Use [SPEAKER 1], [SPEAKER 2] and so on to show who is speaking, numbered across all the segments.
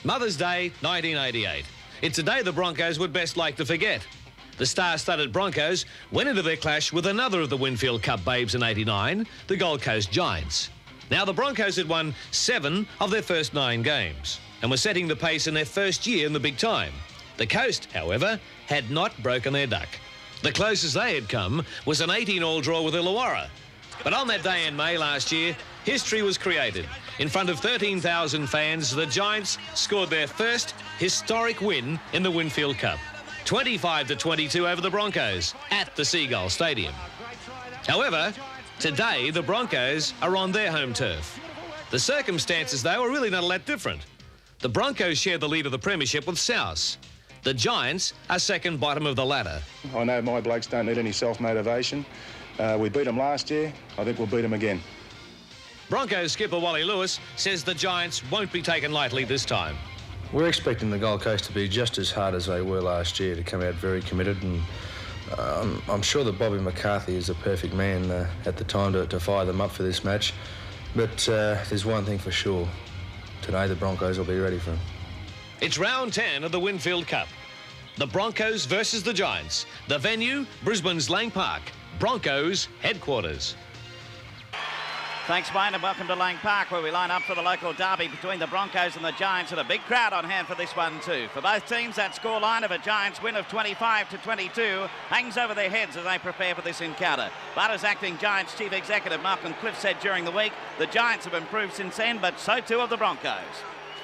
[SPEAKER 1] Mother's Day 1988. It's a day the Broncos would best like to forget. The star-studded Broncos went into their clash with another of the Winfield Cup babes in 89, the Gold Coast Giants. Now, the Broncos had won 7 of their first 9 games and were setting the pace in their first year in the big time. The Coast, however, had not broken their duck. The closest they had come was an 18-all draw with Illawarra. But on that day in May last year, history was created. In front of 13,000 fans, the Giants scored their first historic win in the Winfield Cup. 25-22 over the Broncos at the Seagull Stadium. However, today the Broncos are on their home turf. The circumstances, though, are really not a lot different. The Broncos share the lead of the premiership with South. The Giants are second bottom of the ladder.
[SPEAKER 2] I know my blokes don't need any self-motivation. We beat them last year. I think we'll beat them again.
[SPEAKER 1] Broncos skipper Wally Lewis says the Giants won't be taken lightly this time.
[SPEAKER 3] We're expecting the Gold Coast to be just as hard as they were last year, to come out very committed, and I'm sure that Bobby McCarthy is the perfect man at the time to fire them up for this match. But there's one thing for sure. Today the Broncos will be ready for him.
[SPEAKER 1] It's round 10 of the Winfield Cup. The Broncos versus the Giants. The venue, Brisbane's Lang Park. Broncos headquarters.
[SPEAKER 4] Thanks, Wayne, and welcome to Lang Park, where we line up for the local derby between the Broncos and the Giants, and a big crowd on hand for this one too. For both teams, that scoreline of a Giants win of 25-22 hangs over their heads as they prepare for this encounter. But as acting Giants Chief Executive Malcolm Cliff said during the week, the Giants have improved since then, but so too have the Broncos.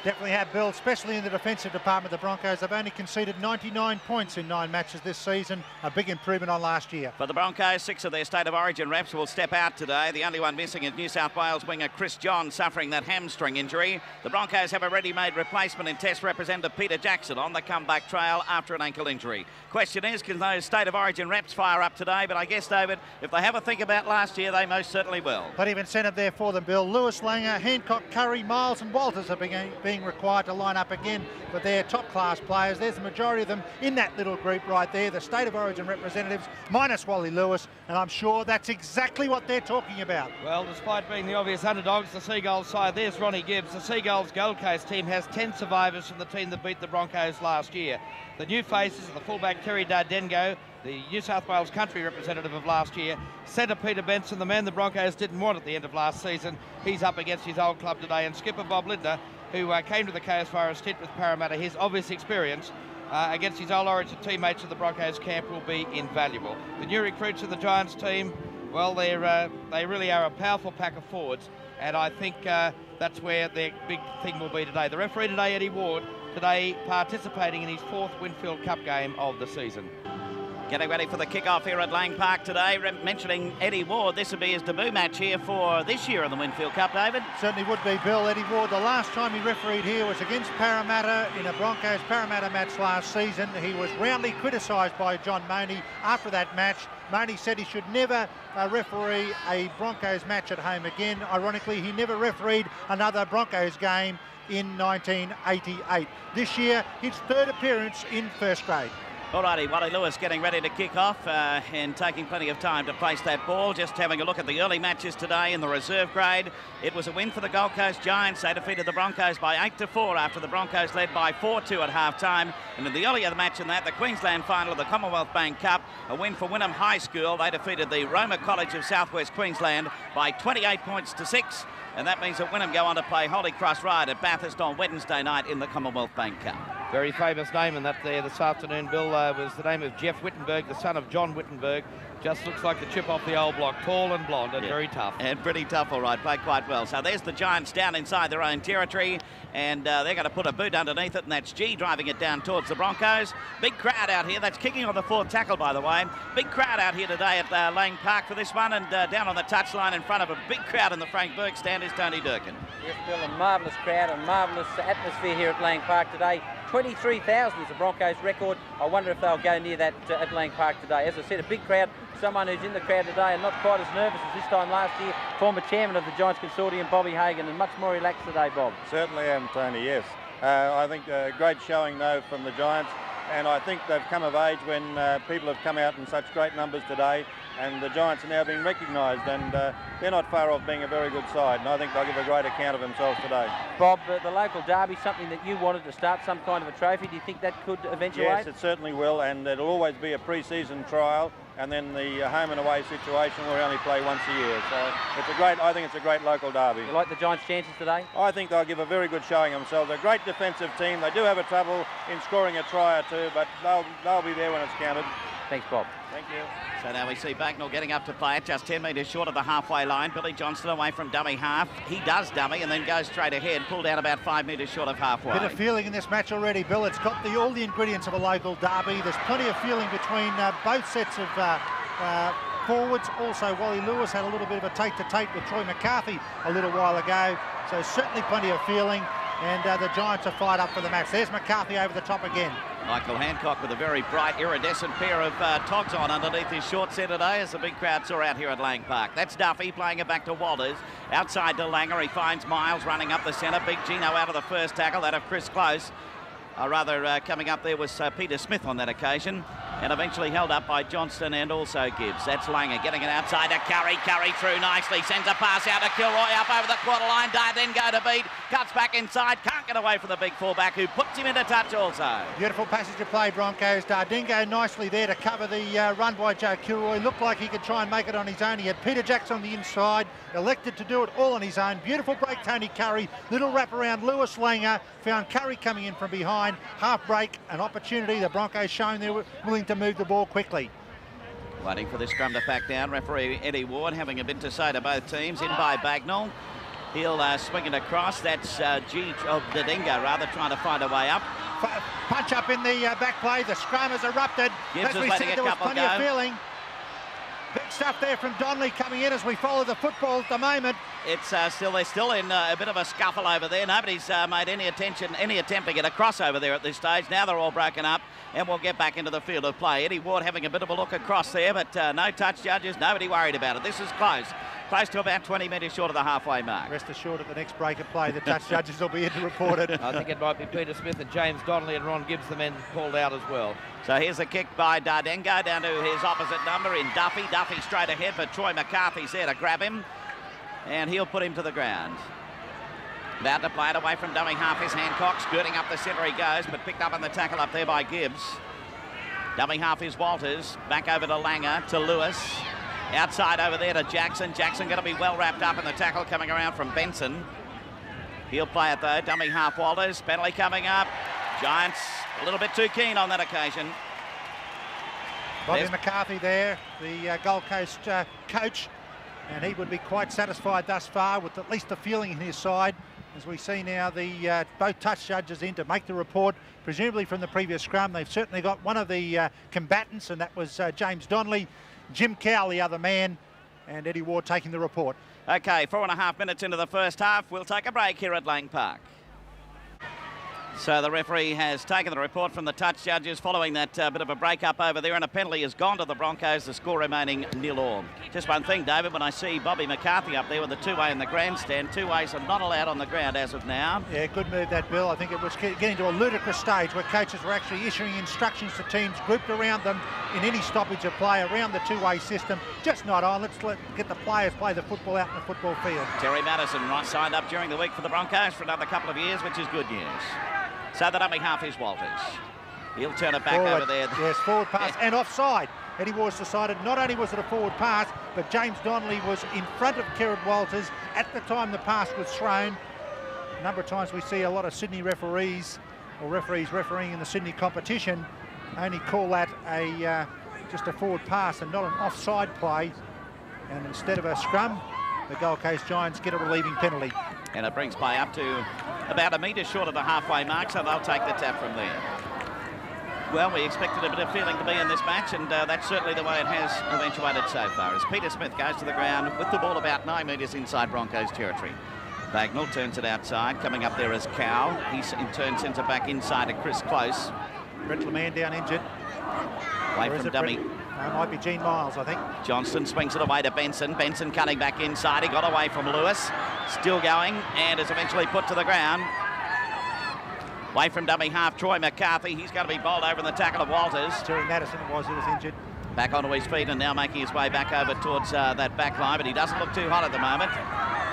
[SPEAKER 5] Definitely have, Bill, especially in the defensive department. The Broncos have only conceded 99 points in 9 matches this season, a big improvement on last year.
[SPEAKER 4] For the Broncos, 6 of their State of Origin reps will step out today. The only one missing is New South Wales winger Chris John, suffering that hamstring injury. The Broncos have a ready-made replacement in Test representative Peter Jackson on the comeback trail after an ankle injury. Question is, can those State of Origin reps fire up today? But I guess, David, if they have a think about last year, they most certainly will.
[SPEAKER 5] Plenty of incentive there for them, Bill. Lewis, Langer, Hancock, Curry, Miles and Walters are being required to line up again for their top-class players. There's the majority of them in that little group right there, the State of Origin representatives, minus Wally Lewis, and I'm sure that's exactly what they're talking about.
[SPEAKER 6] Well, despite being the obvious underdogs, the Seagulls side, there's Ronnie Gibbs. The Seagulls Gold Coast team has 10 survivors from the team that beat the Broncos last year. The new faces are the fullback Terry Dardengo, the New South Wales country representative of last year, centre Peter Benson, the man the Broncos didn't want at the end of last season. He's up against his old club today, and skipper Bob Lindner, who came to the Coast for a stint with Parramatta. His obvious experience against his old Origin teammates of the Broncos camp will be invaluable. The new recruits of the Giants team, well, they really are a powerful pack of forwards, and I think that's where their big thing will be today. The referee today, Eddie Ward, today participating in his 4th Winfield Cup game of the season.
[SPEAKER 4] Getting ready for the kick-off here at Lang Park today. Mentioning Eddie Ward, this will be his debut match here for this year in the Winfield Cup, David.
[SPEAKER 5] Certainly would be, Bill. Eddie Ward, the last time he refereed here was against Parramatta in a Broncos-Parramatta match last season. He was roundly criticised by John Money after that match. Money said he should never referee a Broncos match at home again. Ironically, he never refereed another Broncos game in 1988. This year, his 3rd appearance in first grade.
[SPEAKER 4] Alrighty, Wally Lewis getting ready to kick off and taking plenty of time to place that ball. Just having a look at the early matches today in the reserve grade. It was a win for the Gold Coast Giants. They defeated the Broncos by 8-4 after the Broncos led by 4-2 at half-time. And in the earlier match than that, the Queensland final of the Commonwealth Bank Cup, a win for Wynnum High School. They defeated the Roma College of Southwest Queensland by 28 points to 6. And that means that Wynnum go on to play Holy Cross Ride at Bathurst on Wednesday night in the Commonwealth Bank Cup.
[SPEAKER 6] Very famous name in that there this afternoon, Bill, was the name of Jeff Wittenberg, the son of John Wittenberg. Just looks like the chip off the old block. Tall and blonde and very tough.
[SPEAKER 4] And pretty tough, all right. Played quite well. So there's the Giants down inside their own territory, and they're going to put a boot underneath it, and that's G driving it down towards the Broncos. Big crowd out here. That's kicking on the 4th tackle, by the way. Big crowd out here today at Lang Park for this one, and down on the touchline in front of a big crowd in the Frank Burke stand is Tony Durkin.
[SPEAKER 7] Yes, Bill, a marvellous crowd, a marvellous atmosphere here at Lang Park today. 23,000 is the Broncos record. I wonder if they'll go near that at Lang Park today. As I said, a big crowd. Someone who's in the crowd today and not quite as nervous as this time last year, former chairman of the Giants Consortium, Bobby Hagan, and much more relaxed today, Bob.
[SPEAKER 8] Certainly am, Tony, yes. I think a great showing, though, from the Giants. and I think they've come of age when people have come out in such great numbers today, and the Giants are now being recognised, and they're not far off being a very good side, and I think they'll give a great account of themselves today.
[SPEAKER 7] Bob, the local derby, something that you wanted to start, some kind of a trophy, do you think that could eventuate?
[SPEAKER 8] Yes, it certainly will, and it'll always be a pre-season trial, and then the home and away situation will only play once a year. So I think it's a great local derby.
[SPEAKER 7] You like the Giants' chances today?
[SPEAKER 8] I think they'll give a very good showing of themselves. They're a great defensive team. They do have a trouble in scoring a try or two, but they'll be there when it's counted.
[SPEAKER 7] Thanks, Bob.
[SPEAKER 8] Thank you.
[SPEAKER 4] So now we see Bagnall getting up to play it, just 10 metres short of the halfway line. Billy Johnston away from dummy half. He does dummy and then goes straight ahead, pulled out about 5 metres short of halfway.
[SPEAKER 5] Bit of feeling in this match already, Bill. It's got all the ingredients of a local derby. There's plenty of feeling between both sets of forwards. Also, Wally Lewis had a little bit of a tate-to-tate with Troy McCarthy a little while ago. So certainly plenty of feeling, and the Giants are fired up for the match. There's McCarthy over the top again.
[SPEAKER 4] Michael Hancock with a very bright, iridescent pair of togs on underneath his short set today, as the big crowd saw out here at Lang Park. That's Duffy playing it back to Walters. Outside to Langer, he finds Miles running up the centre. Big Gino out of the first tackle, that of Chris Close. Coming up there was Peter Smith on that occasion, and eventually held up by Johnston and also Gibbs. That's Langer getting it outside to Curry. Curry through nicely, sends a pass out to Kilroy up over the quarter line. Dardengo to beat, cuts back inside, can't get away from the big fullback who puts him into touch also.
[SPEAKER 5] Beautiful passage of play, Broncos. Dardengo nicely there to cover the run by Joe Kilroy. Looked like he could try and make it on his own. He had Peter Jackson on the inside, elected to do it all on his own. Beautiful break, Tony Curry. Little wrap around Lewis Langer. Found Curry coming in from behind. Half break, an opportunity. The Broncos showing they're willing to move the ball quickly.
[SPEAKER 4] Waiting for this scrum to pack down. Referee Eddie Ward having a bit to say to both teams. In by Bagnall. He'll swing it across. That's Dardengo rather trying to find a way up.
[SPEAKER 5] Punch up in the back play. The scrum has erupted.
[SPEAKER 4] Gibbs
[SPEAKER 5] as
[SPEAKER 4] is
[SPEAKER 5] we
[SPEAKER 4] letting
[SPEAKER 5] said,
[SPEAKER 4] a
[SPEAKER 5] there was
[SPEAKER 4] couple
[SPEAKER 5] plenty
[SPEAKER 4] go.
[SPEAKER 5] of feeling. Big stuff there from Donnelly coming in as we follow the football at the moment.
[SPEAKER 4] It's they're still in a bit of a scuffle over there. Nobody's made any attempt to get across over there at this stage. Now they're all broken up, and we'll get back into the field of play. Eddie Ward having a bit of a look across there, but no touch judges, nobody worried about it. This is close to about 20 metres short of the halfway mark.
[SPEAKER 5] Rest assured at the next break of play, the touch judges will be in to report it.
[SPEAKER 6] I think it might be Peter Smith and James Donnelly and Ron Gibbs, the men called out as well.
[SPEAKER 4] So here's a kick by Dardengo down to his opposite number in Duffy. Duffy straight ahead, but Troy McCarthy's there to grab him, and he'll put him to the ground. About to play it away from dummy half is Hancock. Skirting up the centre he goes, but picked up on the tackle up there by Gibbs. Dummy half is Walters. Back over to Langer, to Lewis. Outside over there to Jackson. Jackson going to be well wrapped up in the tackle coming around from Benson. He'll play it though. Dummy half Walters. Penalty coming up. Giants a little bit too keen on that occasion.
[SPEAKER 5] Bobby McCarthy there, the Gold Coast coach, and he would be quite satisfied thus far with at least the feeling in his side. As we see now the both touch judges in to make the report, presumably from the previous scrum. They've certainly got one of the combatants, and that was James Donnelly. Jim Cowell, the other man, and Eddie Ward taking the report.
[SPEAKER 4] Okay, 4.5 minutes into the first half. We'll take a break here at Lang Park. So the referee has taken the report from the touch judges following that bit of a break-up over there, and a penalty has gone to the Broncos, the score remaining 0-0. Just one thing, David, when I see Bobby McCarthy up there with the two-way in the grandstand, two-ways are not allowed on the ground as of now.
[SPEAKER 5] Yeah, good move that, Bill. I think it was getting to a ludicrous stage where coaches were actually issuing instructions to teams grouped around them in any stoppage of play around the two-way system. Just not on. Let's get the players play the football out in the football field.
[SPEAKER 4] Terry Madison signed up during the week for the Broncos for another couple of years, which is good news. So the dummy half is Walters. He'll turn it back
[SPEAKER 5] forward,
[SPEAKER 4] over there.
[SPEAKER 5] Yes, forward pass and offside. Eddie Ward decided not only was it a forward pass, but James Donnelly was in front of Kerrod Walters at the time the pass was thrown. A number of times we see a lot of Sydney referees or referees refereeing in the Sydney competition only call that just a forward pass and not an offside play. And instead of a scrum, the Gold Coast Giants get a relieving penalty.
[SPEAKER 4] And it brings play up to about a metre short of the halfway mark, so they'll take the tap from there. Well, we expected a bit of feeling to be in this match, and that's certainly the way it has eventuated so far, as Peter Smith goes to the ground with the ball about 9 metres inside Broncos territory. Bagnall turns it outside, coming up there as Cowell. He in turn sends it back inside to Chris Close.
[SPEAKER 5] Brett LeMan down injured.
[SPEAKER 4] Away from dummy.
[SPEAKER 5] It might be Gene Miles, I think.
[SPEAKER 4] Johnston swings it away to Benson. Benson cutting back inside. He got away from Lewis. Still going and is eventually put to the ground. Away from dummy half, Troy McCarthy. He's going to be bowled over in the tackle of Walters.
[SPEAKER 5] Terry Madison it was who was injured.
[SPEAKER 4] Back onto his feet and now making his way back over towards that back line, but he doesn't look too hot at the moment.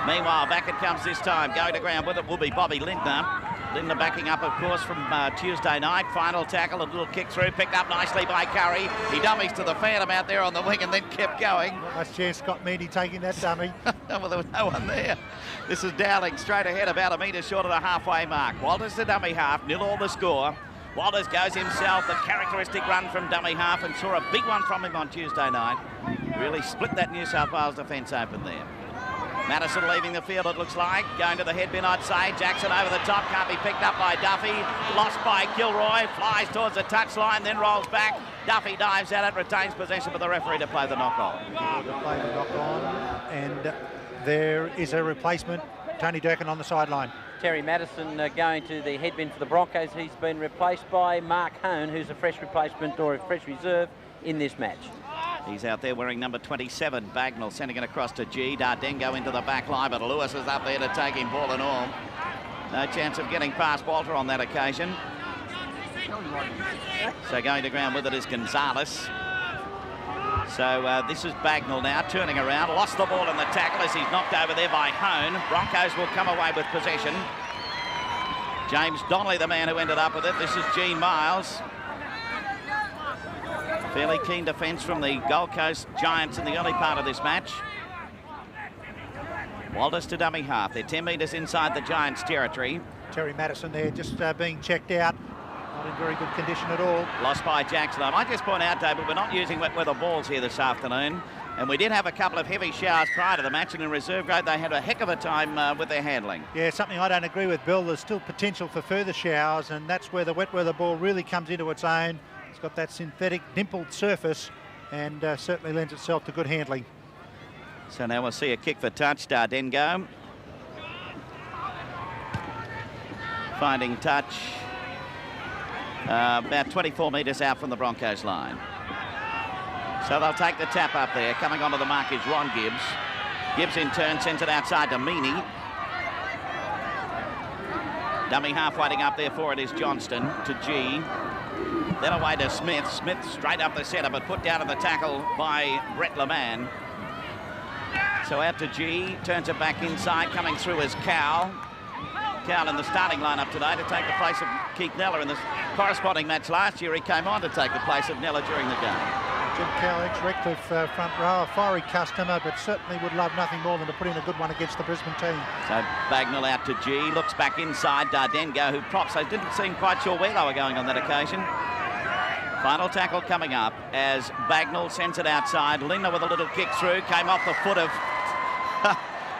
[SPEAKER 4] Meanwhile, back it comes this time. Going to ground with it will be Bobby Lindner. Lindner backing up, of course, from Tuesday night. Final tackle, a little kick through, picked up nicely by Curry. He dummies to the phantom out there on the wing and then kept going.
[SPEAKER 5] Last chance Scott Meany taking that dummy.
[SPEAKER 4] Well, there was no one there. This is Dowling straight ahead, about a metre short of the halfway mark. Walters the dummy half, 0-all the score. Walters goes himself, the characteristic run from dummy half, and saw a big one from him on Tuesday night. Really split that New South Wales defence open there. Madison leaving the field, it looks like. Going to the head bin, I'd say. Jackson over the top, can't be picked up by Duffy. Lost by Kilroy, flies towards the touchline, then rolls back. Duffy dives at it, retains possession for the referee to play the knock-on.
[SPEAKER 5] To play the knock-on, and there is a replacement. Tony Durkin on the sideline.
[SPEAKER 7] Terry Madison going to the head bin for the Broncos. He's been replaced by Mark Hone, who's a fresh replacement or a fresh reserve in this match.
[SPEAKER 4] He's out there wearing number 27. Bagnall sending it across to G. Dardengo into the back line, but Lewis is up there to take him ball and all. No chance of getting past Walter on that occasion. So going to ground with it is Gonzalez. So this is Bagnall now turning around. Lost the ball in the tackle as he's knocked over there by Hone. Broncos will come away with possession. James Donnelly, the man who ended up with it. This is Gene Miles. Fairly keen defence from the Gold Coast Giants in the early part of this match. Walters to dummy half. They're 10 metres inside the Giants' territory.
[SPEAKER 5] Terry Madison there just being checked out. Not in very good condition at all.
[SPEAKER 4] Lost by Jackson. I might just point out, David, we're not using wet weather balls here this afternoon. And we did have a couple of heavy showers prior to the match, and in reserve grade they had a heck of a time with their handling.
[SPEAKER 5] Yeah, something I don't agree with, Bill. There's still potential for further showers, and that's where the wet weather ball really comes into its own. It's got that synthetic dimpled surface and certainly lends itself to good handling.
[SPEAKER 4] So now we'll see a kick for touch. Dardengo finding touch about 24 metres out from the Broncos line. So they'll take the tap up there. Coming onto the mark is Ron Gibbs. Gibbs in turn sends it outside to Meany. Dummy half waiting up there for it is Johnston to G. Then away to Smith. Smith straight up the centre, but put down in the tackle by Brett LeMan. So out to G, turns it back inside, coming through is Cowell. Cowell in the starting lineup today to take the place of Keith Neller. In the corresponding match last year, he came on to take the place of Neller during the game.
[SPEAKER 5] Jim Cowell, ex-Redcliffe front row, a fiery customer, but certainly would love nothing more than to put in a good one against the Brisbane team.
[SPEAKER 4] So Bagnall out to G, looks back inside. Dardengo, who props, they didn't seem quite sure where they were going on that occasion. Final tackle coming up as Bagnall sends it outside. Lindner with a little kick through, came off the foot of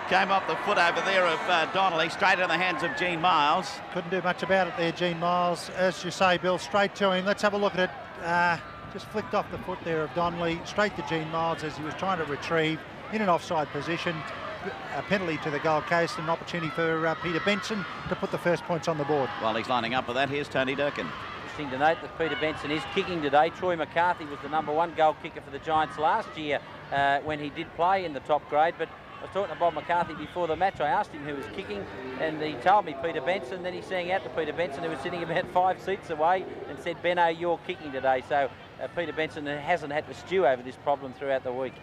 [SPEAKER 4] came off the foot over there of Donnelly, straight in the hands of Gene Miles.
[SPEAKER 5] Couldn't do much about it there, Gene Miles. As you say, Bill, straight to him. Let's have a look at it. Just flicked off the foot there of Donnelly, straight to Gene Miles as he was trying to retrieve in an offside position. A penalty to the Gold Coast, an opportunity for Peter Benson to put the first points on the board.
[SPEAKER 4] While he's lining up with that, here's Tony Durkin.
[SPEAKER 7] Interesting to note that Peter Benson is kicking today. Troy McCarthy was the #1 goal kicker for the Giants last year when he did play in the top grade, but I was talking to Bob McCarthy before the match. I asked him who was kicking, and he told me Peter Benson. Then he sang out to Peter Benson, who was sitting about 5 seats away, and said, "Benno, you're kicking today." So Peter Benson hasn't had to stew over this problem throughout the week.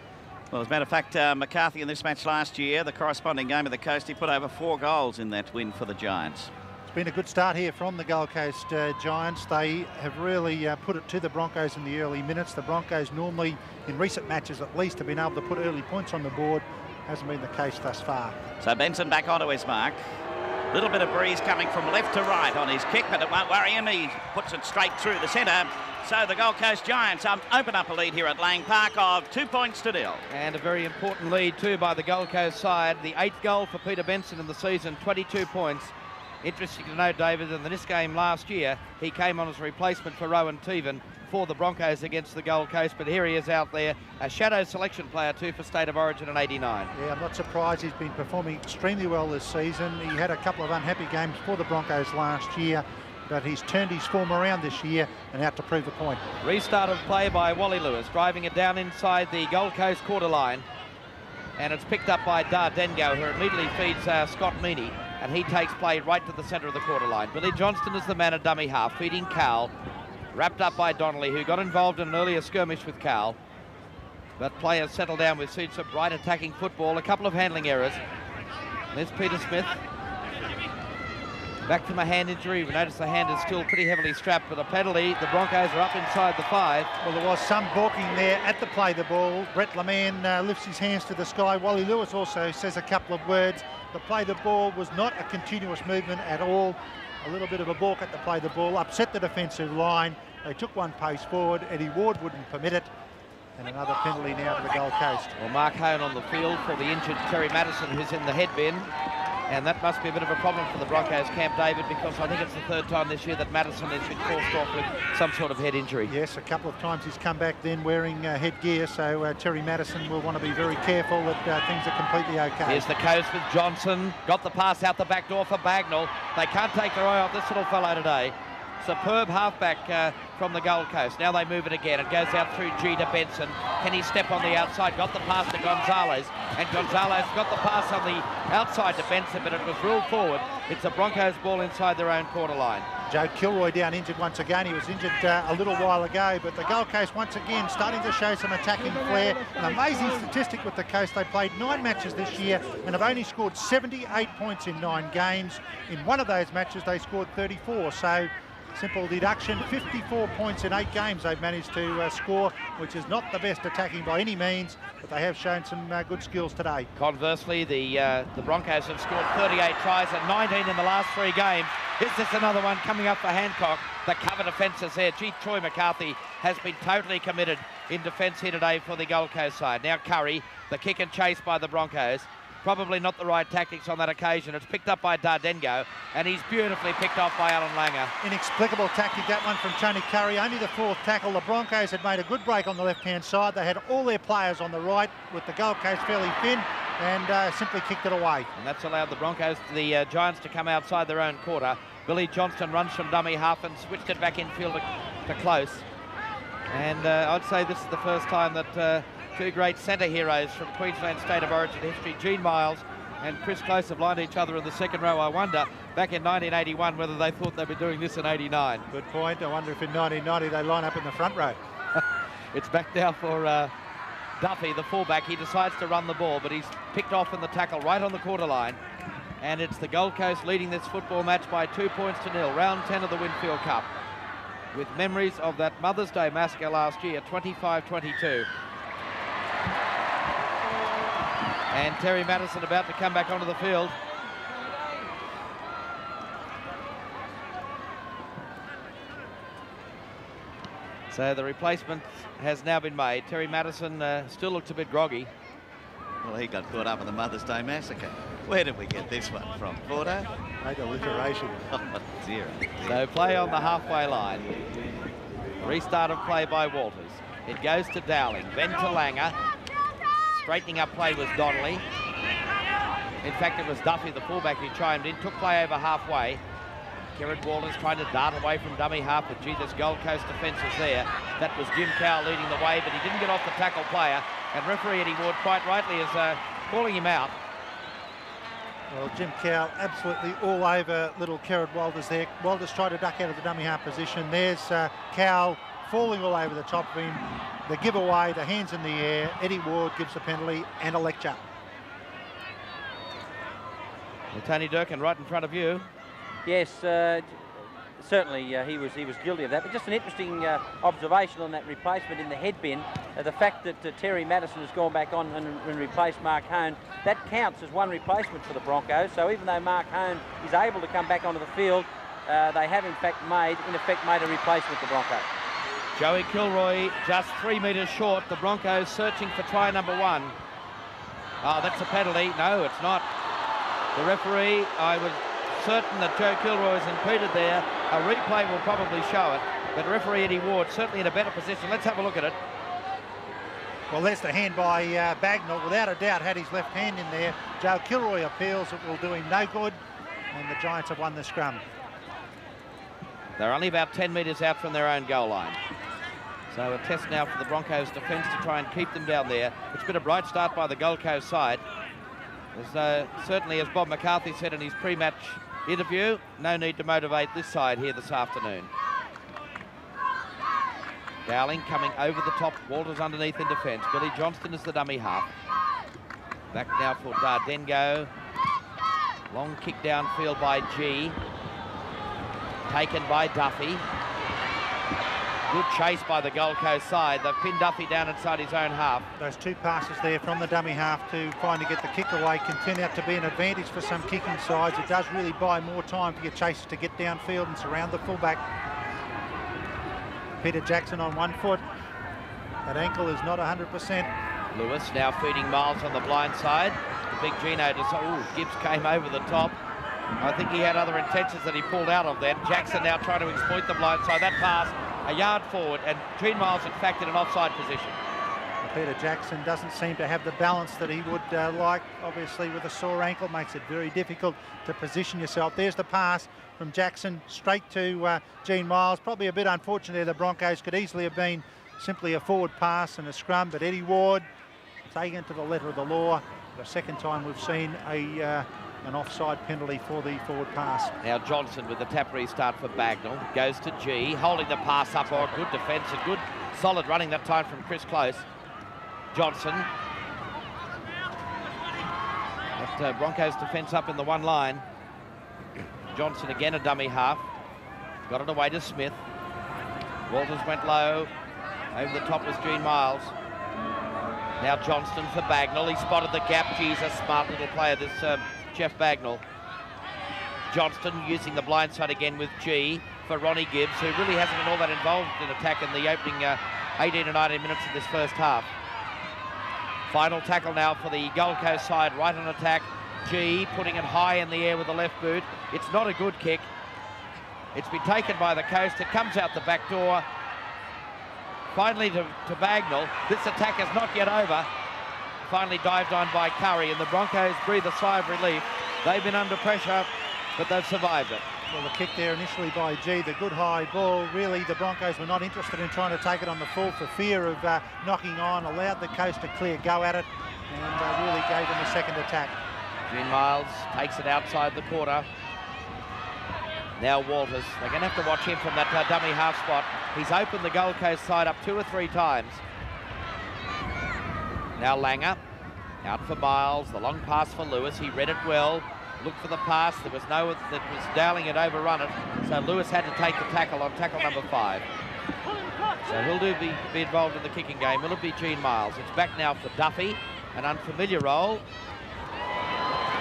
[SPEAKER 4] Well, as a matter of fact, McCarthy in this match last year, the corresponding game of the Coast, he put over 4 goals in that win for the Giants.
[SPEAKER 5] It's been a good start here from the Gold Coast Giants. They have really put it to the Broncos in the early minutes. The Broncos normally, in recent matches at least, have been able to put early points on the board. Hasn't been the case thus far.
[SPEAKER 4] So Benson back onto his mark. Little bit of breeze coming from left to right on his kick, but it won't worry him. He puts it straight through the centre. So the Gold Coast Giants open up a lead here at Lang Park of 2 points to 0.
[SPEAKER 6] And a very important lead too by the Gold Coast side. The 8th goal for Peter Benson in the season, 22 points. Interesting to note, David, in this game last year, he came on as a replacement for Rowan Tevan for the Broncos against the Gold Coast, but here he is out there, a shadow selection player too for State of Origin in '89.
[SPEAKER 5] Yeah, I'm not surprised. He's been performing extremely well this season. He had a couple of unhappy games for the Broncos last year, but he's turned his form around this year and out to prove the point.
[SPEAKER 6] Restart of play by Wally Lewis, driving it down inside the Gold Coast quarter line, and it's picked up by Dardengo, who immediately feeds Scott Meany. and he takes play right to the centre of the quarter line. Billy Johnston is the man at dummy half, feeding Cowell, wrapped up by Donnelly, who got involved in an earlier skirmish with Cowell. But players settle down with suits of bright attacking football, a couple of handling errors. There's Peter Smith. Back from a hand injury. We notice the hand is still pretty heavily strapped, but a penalty. The Broncos are up inside the 5.
[SPEAKER 5] Well, there was some balking there at the play the ball. Brett LeMan lifts his hands to the sky. Wally Lewis also says a couple of words. The play the ball was not a continuous movement at all. A little bit of a balk at the play the ball, upset the defensive line. They took one pace forward. Eddie Ward wouldn't permit it. And another penalty now to the Gold Coast.
[SPEAKER 6] Well, Mark Hone on the field for the injured Terry Madison, who's in the head bin. And that must be a bit of a problem for the Broncos, Camp David, because I think it's the 3rd time this year that Madison has been forced off with some sort of head injury.
[SPEAKER 5] Yes, a couple of times he's come back then wearing headgear, so Terry Madison will want to be very careful that things are completely okay.
[SPEAKER 6] Here's the Coast with Johnson. Got the pass out the back door for Bagnall. They can't take their eye off this little fellow today. Superb halfback from the Gold Coast. Now they move it again. It goes out through G to Benson. Can he step on the outside? Got the pass to Gonzalez. And Gonzalez got the pass on the outside to Benson, but it was ruled forward. It's a Broncos ball inside their own quarter line.
[SPEAKER 5] Joe Kilroy down injured once again. He was injured a little while ago, but the Gold Coast once again starting to show some attacking flair. An amazing statistic with the Coast. They played 9 matches this year and have only scored 78 points in 9 games. In one of those matches, they scored 34. So simple deduction, 54 points in 8 games they've managed to score, which is not the best attacking by any means, but they have shown some good skills today.
[SPEAKER 6] Conversely, the Broncos have scored 38 tries and 19 in the last 3 games. Is this another one coming up for Hancock? The cover defence is there. Gee, Troy McCarthy has been totally committed in defence here today for the Gold Coast side. Now Curry, the kick and chase by the Broncos. Probably not the right tactics on that occasion. It's picked up by Dardengo, and he's beautifully picked off by Alan Langer.
[SPEAKER 5] Inexplicable tactic, that one from Tony Curry. Only the 4th tackle. The Broncos had made a good break on the left-hand side. They had all their players on the right, with the Gold Coast fairly thin, and simply kicked it away.
[SPEAKER 6] And that's allowed the Broncos, the Giants, to come outside their own quarter. Billy Johnston runs from dummy half and switched it back infield to close. And I'd say this is the first time that 2 great centre heroes from Queensland State of Origin history, Gene Miles and Chris Close, have lined each other in the 2nd row. I wonder, back in 1981, whether they thought they'd be doing this in 89.
[SPEAKER 5] Good point. I wonder if in 1990 they line up in the front row.
[SPEAKER 6] It's back now for Duffy, the fullback. He decides to run the ball, but he's picked off in the tackle right on the quarter line. And it's the Gold Coast leading this football match by 2 points to 0. Round 10 of the Winfield Cup. With memories of that Mother's Day massacre last year, 25-22. And Terry Madison about to come back onto the field. So the replacement has now been made. Terry Madison still looks a bit groggy.
[SPEAKER 4] Well, he got caught up in the Mother's Day massacre. Where did we get this one from, Porto?
[SPEAKER 5] Great alliteration.
[SPEAKER 4] Oh, dear.
[SPEAKER 6] So play on the halfway line. Restart of play by Walters. It goes to Dowling, then to Langer. Straightening up play was Donnelly. In fact, it was Duffy, the fullback, who chimed in, took play over halfway. Kieran Walters trying to dart away from dummy half, but gee, this Gold Coast defence is there. That was Jim Cowell leading the way, but he didn't get off the tackle player. And referee Eddie Ward, quite rightly, is calling him out.
[SPEAKER 5] Well, Jim Cowell absolutely all over little Kieran Walters there. Walters tried to duck out of the dummy half position. There's Cowell falling all over the top of him. The giveaway, the hands in the air. Eddie Ward gives a penalty and a lecture.
[SPEAKER 6] Well, Tony Durkin right in front of you.
[SPEAKER 7] Yes, certainly he was guilty of that. But just an interesting observation on that replacement in the head bin. The fact that Terry Madison has gone back on and replaced Mark Hone, that counts as one replacement for the Broncos. So even though Mark Hone is able to come back onto the field, they have in effect made a replacement for the Broncos.
[SPEAKER 6] Joey Kilroy just 3 metres short. The Broncos searching for try number 1. Oh, that's a penalty. No, it's not. The referee, I was certain that Joe Kilroy is impeded there. A replay will probably show it, but referee Eddie Ward certainly in a better position. Let's have a look at it.
[SPEAKER 5] Well, there's the hand by Bagnall. Without a doubt had his left hand in there. Joe Kilroy appeals. It will do him no good, and the Giants have won the scrum.
[SPEAKER 6] They're only about 10 metres out from their own goal line. So a test now for the Broncos defence to try and keep them down there. It's been a bright start by the Gold Coast side. There's certainly, as Bob McCarthy said in his pre-match interview, no need to motivate this side here this afternoon. Dowling coming over the top. Walters underneath in defence. Billy Johnston is the dummy half. Back now for Dardengo. Long kick downfield by G. Taken by Duffy. Good chase by the Gold Coast side. They've pinned Duffy down inside his own half.
[SPEAKER 5] Those two passes there from the dummy half to trying to get the kick away can turn out to be an advantage for some kicking sides. It does really buy more time for your chasers to get downfield and surround the fullback. Peter Jackson on 1 foot. That ankle is not 100%.
[SPEAKER 6] Lewis now feeding Miles on the blind side. The big Gino Gibbs came over the top. I think he had other intentions that he pulled out of that. Jackson now trying to exploit the blind side. That pass a yard forward, and Gene Miles in fact in an offside position.
[SPEAKER 5] Peter Jackson doesn't seem to have the balance that he would like. Obviously with a sore ankle makes it very difficult to position yourself. There's the pass from Jackson straight to Gene Miles. Probably a bit unfortunate there. The Broncos could easily have been simply a forward pass and a scrum, but Eddie Ward taken to the letter of the law. The second time we've seen an offside penalty for the forward pass.
[SPEAKER 6] Now Johnson with the tap restart for Bagnall. Goes to G, holding the pass up. Oh, good defence and good solid running that time from Chris Close. Johnson. That Broncos defence up in the one line. Johnson again a dummy half. Got it away to Smith. Walters went low. Over the top was Gene Miles. Now Johnston for Bagnall. He spotted the gap. Geez, a smart little player, this Jeff Bagnall. Johnston using the blind side again with G for Ronnie Gibbs, who really hasn't been all that involved in attack in the opening 18 or 19 minutes of this first half. Final tackle now for the Gold Coast side, right on attack. G putting it high in the air with the left boot. It's not a good kick. It's been taken by the Coast. It comes out the back door. Finally to Bagnall. This attack is not yet over. Finally dived on by Curry, and the Broncos breathe a sigh of relief. They've been under pressure, but they've survived it.
[SPEAKER 5] Well, the kick there initially by G, the good high ball. Really, the Broncos were not interested in trying to take it on the full for fear of knocking on, allowed the Coast to clear go at it, and really gave them a second attack.
[SPEAKER 6] Gene Miles takes it outside the quarter. Now Walters. They're going to have to watch him from that dummy half spot. He's opened the Gold Coast side up 2 or 3 times. Now Langer. Out for Miles. The long pass for Lewis. He read it well. Looked for the pass. There was no one that was Dowling had overrun it. So Lewis had to take the tackle on tackle number 5. So he'll be involved in the kicking game. Will it be Gene Miles? It's back now for Duffy. An unfamiliar role.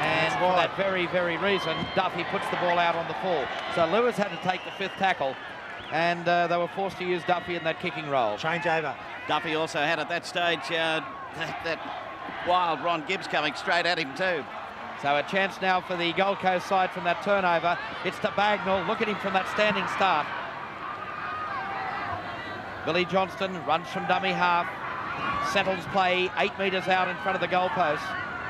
[SPEAKER 6] And for that very, very reason, Duffy puts the ball out on the full. So Lewis had to take the 5th tackle, and they were forced to use Duffy in that kicking role.
[SPEAKER 5] Change over.
[SPEAKER 4] Duffy also had at that stage that wild Ron Gibbs coming straight at him too.
[SPEAKER 6] So a chance now for the Gold Coast side from that turnover. It's to Bagnall. Look at him from that standing start. Billy Johnston runs from dummy half. Settles play 8 metres out in front of the goalpost.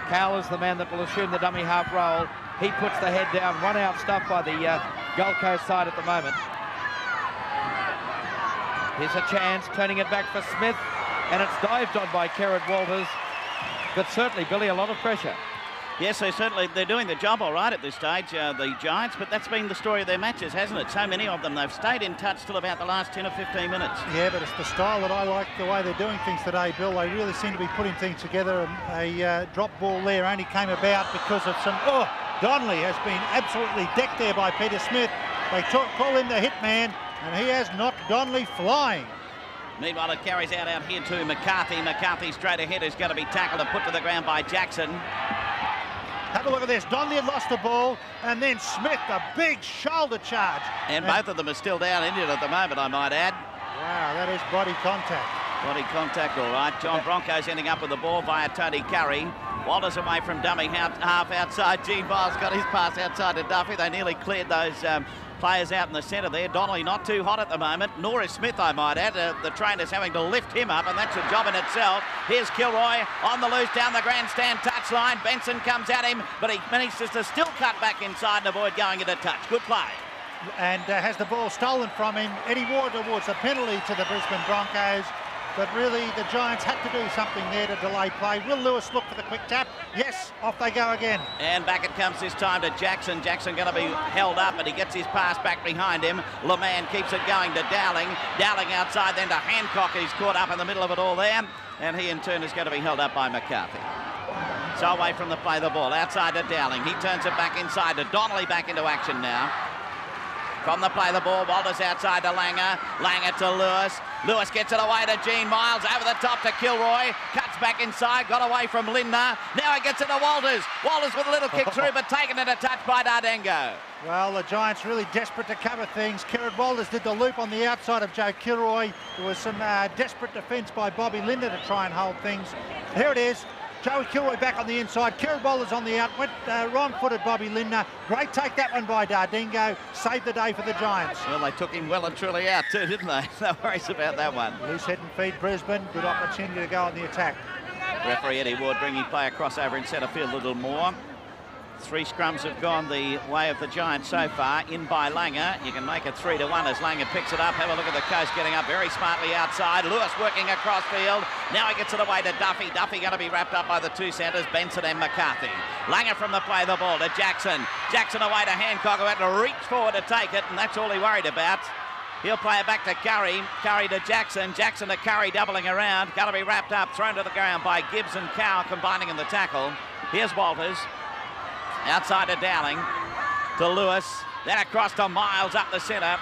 [SPEAKER 6] Cowell is the man that will assume the dummy half role. He puts the head down. One out stuff by the Gold Coast side at the moment. Here's a chance, turning it back for Smith, and it's dived on by Kerrod Walters. But certainly, Billy, a lot of pressure.
[SPEAKER 4] Yes, they're doing the job all right at this stage, the Giants, but that's been the story of their matches, hasn't it? So many of them, they've stayed in touch till about the last 10 or 15 minutes.
[SPEAKER 5] Yeah, but it's the style that I like, the way they're doing things today, Bill. They really seem to be putting things together. A drop ball there only came about because of some... Oh, Donnelly has been absolutely decked there by Peter Smith. They call him the hit man, and he has knocked Donnelly flying.
[SPEAKER 4] Meanwhile, it carries out here to McCarthy. McCarthy straight ahead is going to be tackled and put to the ground by Jackson.
[SPEAKER 5] Have a look at this. Donnelly had lost the ball, and then Smith, a big shoulder charge.
[SPEAKER 4] And both of them are still down injured at the moment, I might add.
[SPEAKER 5] Wow, that is body contact.
[SPEAKER 4] Body contact, all right. John Broncos ending up with the ball via Tony Curry. Walters away from dummy half outside. Gene Miles got his pass outside to Duffy. They nearly cleared those players out in the centre there. Donnelly not too hot at the moment, nor is Smith, I might add. The trainer's having to lift him up, and that's a job in itself. Here's Kilroy on the loose down the grandstand touchline. Benson comes at him, but he manages to still cut back inside and avoid going into touch. Good play.
[SPEAKER 5] And has the ball stolen from him. Eddie Ward awards a penalty to the Brisbane Broncos. that really the Giants had to do something there to delay play. Will Lewis look for the quick tap? Yes, off they go again.
[SPEAKER 4] And back it comes this time to Jackson. Jackson going to be held up, and he gets his pass back behind him. LeMan keeps it going to Dowling. Dowling outside, then to Hancock. He's caught up in the middle of it all there, and he in turn is going to be held up by McCarthy. So away from the play the ball, outside to Dowling. He turns it back inside to Donnelly, back into action now. From the play the ball, Walters outside to Langer. Langer to Lewis. Lewis gets it away to Gene Miles, over the top to Kilroy. Cuts back inside, got away from Lindner. Now he gets it to Walters. Walters with a little kick through, but taken in a touch by Dardengo.
[SPEAKER 5] Well, the Giants really desperate to cover things. Kerrod Walters did the loop on the outside of Joe Kilroy. There was some desperate defence by Bobby Lindner to try and hold things. Here it is. Joey Kilroy back on the inside. Kerrod Walters on the out. Went wrong-footed Bobby Lindner. Great take that one by Dardengo. Saved the day for the Giants.
[SPEAKER 4] Well, they took him well and truly out too, didn't they? No worries about that one.
[SPEAKER 5] Loose head and feed Brisbane. Good opportunity to go on the attack.
[SPEAKER 4] Referee Eddie Ward bringing play across over in centre field a little more. 3 scrums have gone the way of the Giants so far. In by Langer. You can make it 3-1 as Langer picks it up. Have a look at the Coast getting up very smartly outside. Lewis working across field. Now he gets it away to Duffy. Duffy going to be wrapped up by the 2 centres, Benson and McCarthy. Langer from the play the ball to Jackson. Jackson away to Hancock, who had to reach forward to take it, and that's all he worried about. He'll play it back to Curry. Curry to Jackson. Jackson to Curry, doubling around. Got to be wrapped up, thrown to the ground by Gibbs and Cow combining in the tackle. Here's Walters. Outside to Dowling, to Lewis, then across to Miles up the centre.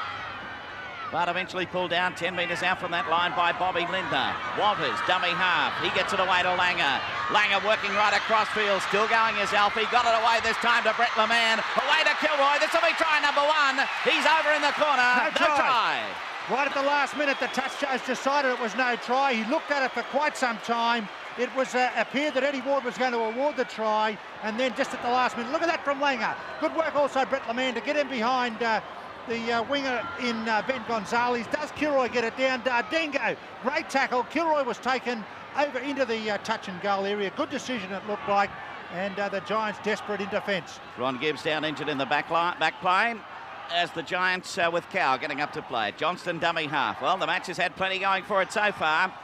[SPEAKER 4] But eventually pulled down 10 metres out from that line by Bobby Lindner. Walters, dummy half. He gets it away to Langer. Langer working right across field. Still going is Alfie. Got it away this time to Brett LeMan. Away to Kilroy. This will be try number 1. He's over in the corner. No try.
[SPEAKER 5] Right at the last minute, the touch judge decided it was no try. He looked at it for quite some time. It was appeared that Eddie Ward was going to award the try, and then just at the last minute, look at that from Langer. Good work also, Brett LeMan, to get him behind the winger in Ben Gonzalez. Does Kilroy get it down? Dardengo, great tackle. Kilroy was taken over into the touch and goal area. Good decision it looked like, and the Giants desperate in defence.
[SPEAKER 4] Ron Gibbs down injured in the back plane. As the Giants with Cow getting up to play. Johnston dummy half. Well, the match has had plenty going for it so far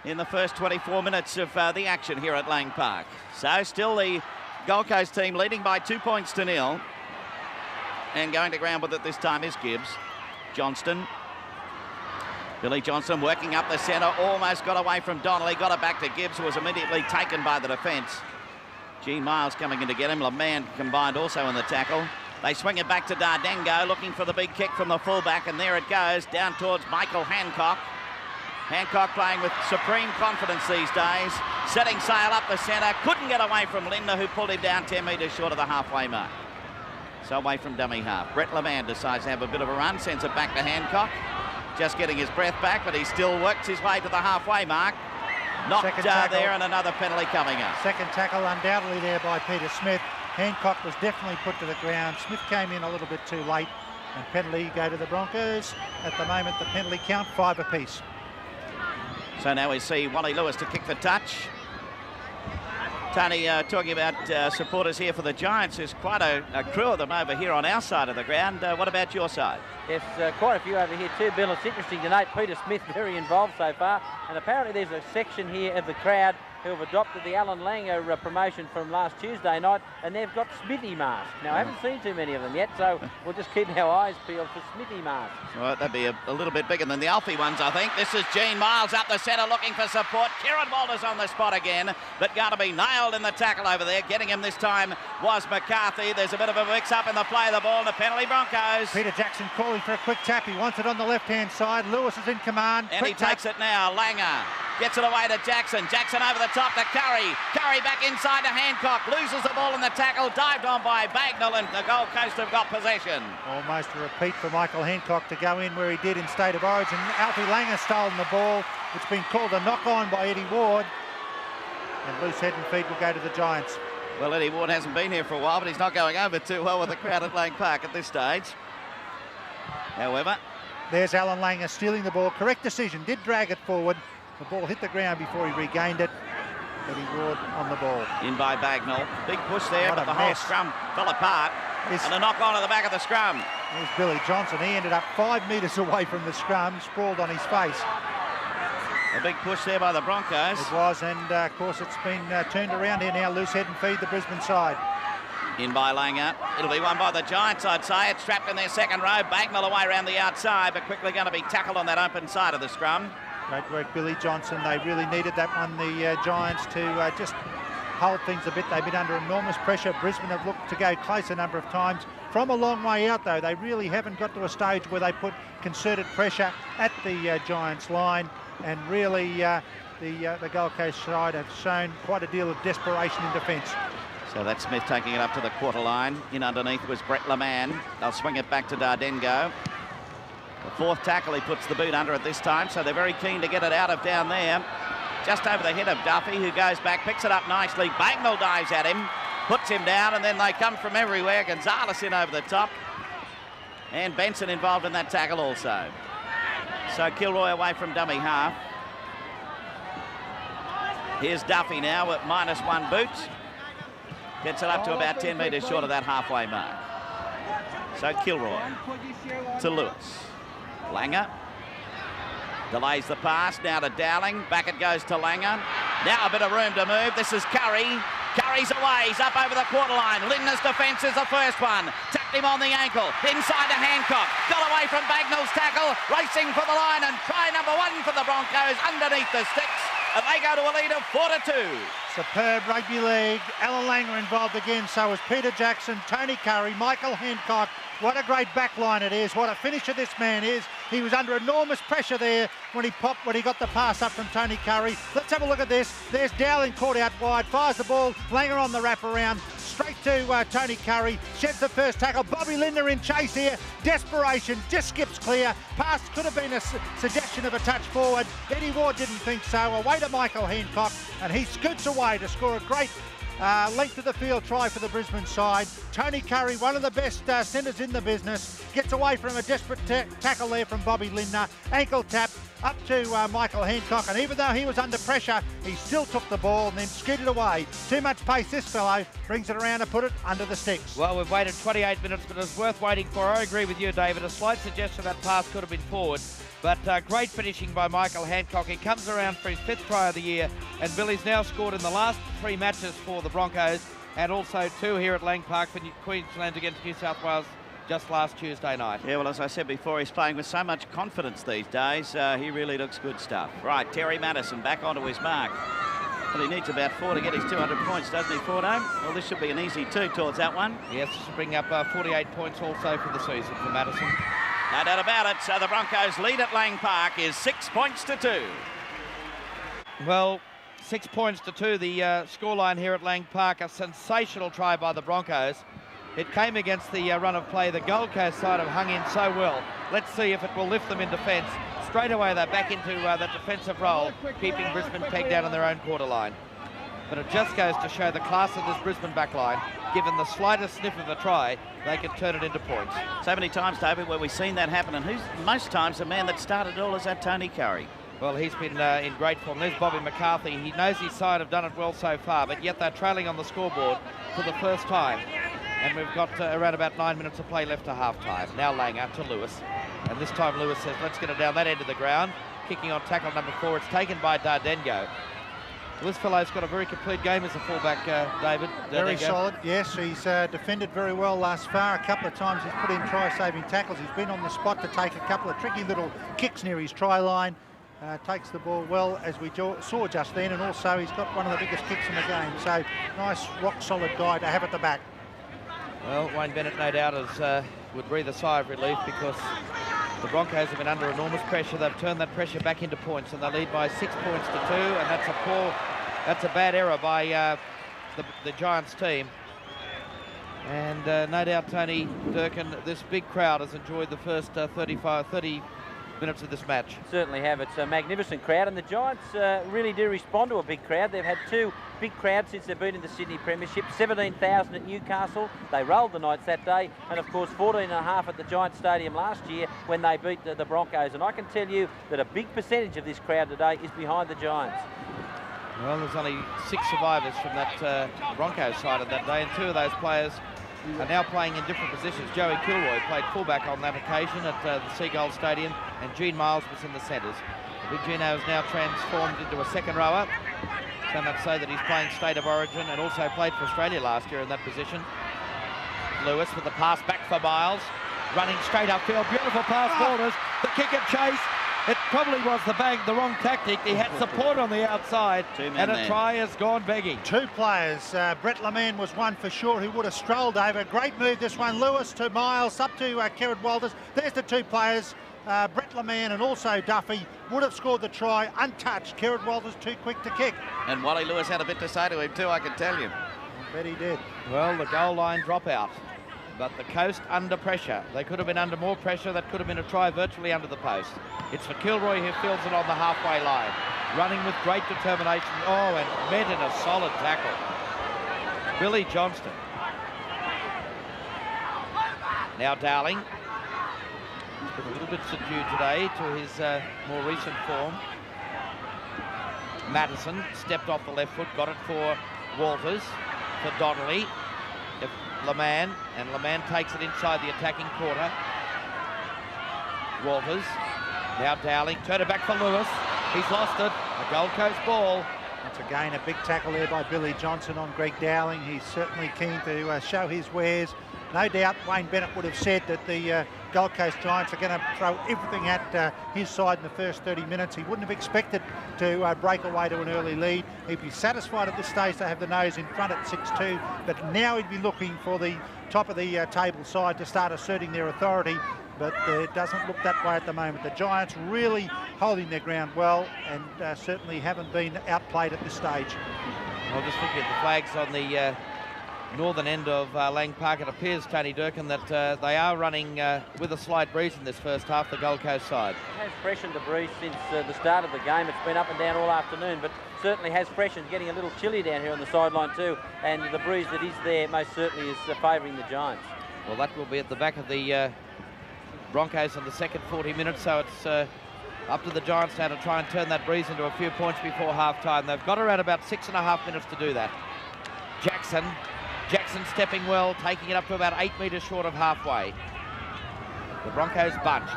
[SPEAKER 4] in the first 24 minutes of the action here at Lang Park. So still the Gold Coast team leading by 2 points to 0. And going to ground with it this time is Gibbs. Johnston. Billy Johnston working up the centre. Almost got away from Donnelly. Got it back to Gibbs, who was immediately taken by the defence. Gene Miles coming in to get him. LeMan combined also in the tackle. They swing it back to Dardengo, looking for the big kick from the fullback, and there it goes, down towards Michael Hancock. Hancock playing with supreme confidence these days, setting sail up the centre, couldn't get away from Lindner, who pulled him down 10 metres short of the halfway mark. So away from dummy half. Brett LeMan decides to have a bit of a run, sends it back to Hancock, just getting his breath back, but he still works his way to the halfway mark. Knocked there, and another penalty coming up.
[SPEAKER 5] Second tackle undoubtedly there by Peter Smith. Hancock was definitely put to the ground. Smith came in a little bit too late, and penalty go to the Broncos. At the moment, the penalty count 5 apiece.
[SPEAKER 4] So now we see Wally Lewis to kick the touch. Tony, talking about supporters here for the Giants, there's quite a crew of them over here on our side of the ground. What about your side?
[SPEAKER 7] Yes, quite a few over here too, Bill. It's interesting to note Peter Smith very involved so far, and apparently there's a section here of the crowd who have adopted the Alan Langer promotion from last Tuesday night, and they've got Smithy masks. Now, I haven't seen too many of them yet, so we'll just keep our eyes peeled for Smithy masks.
[SPEAKER 4] Well, that'd be a little bit bigger than the Alfie ones, I think. This is Gene Miles up the centre looking for support. Kieran Walters on the spot again, but going to be nailed in the tackle over there. Getting him this time was McCarthy. There's a bit of a mix-up in the play of the ball, and the penalty Broncos.
[SPEAKER 5] Peter Jackson calling for a quick tap. He wants it on the left-hand side. Lewis is in command.
[SPEAKER 4] And he takes it now. Langer gets it away to Jackson. Jackson over the top to Curry. Curry back inside to Hancock. Loses the ball in the tackle. Dived on by Bagnall, and the Gold Coast have got possession.
[SPEAKER 5] Almost a repeat for Michael Hancock to go in where he did in State of Origin. Alfie Langer stolen the ball. It's been called a knock-on by Eddie Ward. And loose head and feet will go to the Giants.
[SPEAKER 4] Well, Eddie Ward hasn't been here for a while, but he's not going over too well with the crowd at Lang Park at this stage. However,
[SPEAKER 5] there's Alan Langer stealing the ball. Correct decision. Did drag it forward. The ball hit the ground before he regained it. Eddie Ward on the ball.
[SPEAKER 4] In by Bagnall. Big push there, but the whole scrum fell apart. And a knock on at the back of the scrum.
[SPEAKER 5] Here's Billy Johnson. He ended up 5 metres away from the scrum, sprawled on his face.
[SPEAKER 4] A big push there by the Broncos.
[SPEAKER 5] It was, and of course it's been turned around here now. Loose head and feed the Brisbane side.
[SPEAKER 4] In by Langer. It'll be won by the Giants, I'd say. It's trapped in their second row. Bagnall away around the outside, but quickly going to be tackled on that open side of the scrum.
[SPEAKER 5] Great work, Billy Johnson. They really needed that one, the Giants, to just hold things a bit. They've been under enormous pressure. Brisbane have looked to go close a number of times. From a long way out, though, they really haven't got to a stage where they put concerted pressure at the Giants line. And really, the Gold Coast side have shown quite a deal of desperation in defence.
[SPEAKER 4] So that's Smith taking it up to the quarter line. In underneath was Brett Leman. They'll swing it back to Dardengo. The fourth tackle, he puts the boot under it this time, so they're very keen to get it out of down there. Just over the head of Duffy, who goes back, picks it up nicely. Bagnall dives at him, puts him down, and then they come from everywhere. Gonzalez in over the top. And Benson involved in that tackle also. So Kilroy away from dummy half. Here's Duffy now at -1 boot. Gets it up to about 10 metres short of that halfway mark. So Kilroy to Lewis. Langer delays the pass, now to Dowling. Back it goes to Langer. Now a bit of room to move. This is Curry. Curry's away. He's up over the quarter line. Lindner's defence is the first one. Tapped him on the ankle. Inside to Hancock. Got away from Bagnall's tackle. Racing for the line, and try number 1 for the Broncos underneath the sticks. And they go to a lead of 4-2.
[SPEAKER 5] Superb rugby league. Alan Langer involved again. So was Peter Jackson, Tony Curry, Michael Hancock. What a great back line it is. What a finisher this man is. He was under enormous pressure there when he got the pass up from Tony Curry. Let's have a look at this. There's Dowling caught out wide. Fires the ball. Langer on the wraparound. Straight to Tony Curry. Sheds the first tackle. Bobby Lindner in chase here. Desperation. Just skips clear. Pass could have been a suggestion of a touch forward. Eddie Ward didn't think so. Away to Michael Hancock. And he scoots away to score a great length of the field try for the Brisbane side. Tony Curry, one of the best centres in the business, gets away from a desperate tackle there from Bobby Lindner. Ankle tap up to Michael Hancock, and even though he was under pressure, he still took the ball and then scooted away. Too much pace, this fellow. Brings it around and put it under the sticks.
[SPEAKER 6] Well, we've waited 28 minutes, but it's worth waiting for. I agree with you, David. A slight suggestion that pass could have been forward. But great finishing by Michael Hancock. He comes around for his 5th try of the year, and Billy's now scored in the last 3 matches for the Broncos, and also 2 here at Lang Park for Queensland against New South Wales just last Tuesday night. Yeah, well, as I said before, he's playing with so much confidence these days. He really looks good stuff. Right, Terry Madison back onto his mark. Well, he needs about 4 to get his 200 points, doesn't he, Fordo? Well, this should be an easy 2 towards that one. Yes, this will bring up 48 points also for the season for Madison. No doubt about it. So the Broncos lead at Lang Park is 6 points to 2. Well, 6 points to 2, the scoreline here at Lang Park. A sensational try by the Broncos. It came against the run of play. The Gold Coast side have hung in so well. Let's see if it will lift them in defence. Straight away, they're back into that defensive role, keeping Brisbane pegged down on their own quarter line. But it just goes to show the class of this Brisbane backline. Given the slightest sniff of a try, they can turn it into points. So many times, David, where we've seen that happen, and who's most times the man that started it all is that Tony Curry. Well, he's been in great form. There's Bobby McCarthy. He knows his side have done it well so far, but yet they're trailing on the scoreboard for the first time. And we've got around about 9 minutes of play left to half-time. Now Langer to Lewis. And this time Lewis says, let's get it down that end of the ground. Kicking on tackle number 4. It's taken by Dardengo. Well, this fellow's got a very complete game as a fullback, David.
[SPEAKER 5] Very solid, yes. He's defended very well thus far. A couple of times he's put in try-saving tackles. He's been on the spot to take a couple of tricky little kicks near his try line. Takes the ball well, as we saw just then, and also he's got one of the biggest kicks in the game. So, nice, rock-solid guy to have at the back. Well, Wayne Bennett, no doubt, would breathe a sigh of relief because the Broncos have been under enormous pressure. They've turned that pressure back into points, and they lead by 6 points to 2, and that's a bad error by the Giants team. And no doubt, Tony Durkin, this big crowd has enjoyed the first 30 minutes of this match.
[SPEAKER 7] Certainly have. It's a magnificent crowd, and the Giants really do respond to a big crowd. They've had 2 big crowds since they've been in the Sydney Premiership. 17,000 at Newcastle. They rolled the Knights that day, and of course 14.5 at the Giants Stadium last year when they beat the Broncos. And I can tell you that a big percentage of this crowd today is behind the Giants.
[SPEAKER 6] Well, there's only 6 survivors from that Broncos side of that day, and 2 of those players are now playing in different positions. Joey Kilroy played fullback on that occasion at the Seagull Stadium, and Gene Miles was in the centres. Big Gino is now transformed into a second rower. So much so that he's playing State of Origin and also played for Australia last year in that position. Lewis with the pass back for Miles. Running straight upfield. Beautiful pass, Walters. The kick and chase. It probably was the wrong tactic. He had support on the outside, and a try has gone begging.
[SPEAKER 5] Two players. Brett Leman was one for sure who would have strolled over. Great move this one. Lewis to Miles, up to Kerrod Walters. There's the two players. Brett Leman and also Duffy would have scored the try untouched. Kerrod Walters too quick to kick.
[SPEAKER 4] And Wally Lewis had a bit to say to him too, I can tell you.
[SPEAKER 5] I bet he did.
[SPEAKER 6] Well, the goal line dropout. But the Coast under pressure. They could have been under more pressure. That could have been a try virtually under the post. It's for Kilroy who fields it on the halfway line. Running with great determination. Oh, and met in a solid tackle. Billy Johnston. Now Dowling. He's been a little bit subdued today to his more recent form. Madison stepped off the left foot. Got it for Walters. For Donnelly. Leman, and Leman takes it inside the attacking quarter. Walters, now Dowling, turn it back for Lewis. He's lost it, a Gold Coast ball.
[SPEAKER 5] Once again, a big tackle there by Billy Johnson on Greg Dowling. He's certainly keen to show his wares. No doubt Wayne Bennett would have said that the Gold Coast Giants are going to throw everything at his side in the first 30 minutes. He wouldn't have expected to break away to an early lead. He'd be satisfied at this stage to have the nose in front at 6-2, but now he'd be looking for the top of the table side to start asserting their authority, but it doesn't look that way at the moment. The Giants really holding their ground well and certainly haven't been outplayed at this stage.
[SPEAKER 6] Well, just looking at the flags on the northern end of Lang Park, it appears, Tony Durkin, that they are running with a slight breeze in this first half, the Gold Coast side.
[SPEAKER 7] It has freshened the breeze since the start of the game. It's been up and down all afternoon, but certainly has freshened, getting a little chilly down here on the sideline too, and the breeze that is there most certainly is favouring the Giants.
[SPEAKER 6] Well, that will be at the back of the Broncos in the second 40 minutes, so it's up to the Giants now to try and turn that breeze into a few points before half-time. They've got around about 6.5 minutes to do that. Jackson stepping well, taking it up to about 8 metres short of halfway. The Broncos bunched.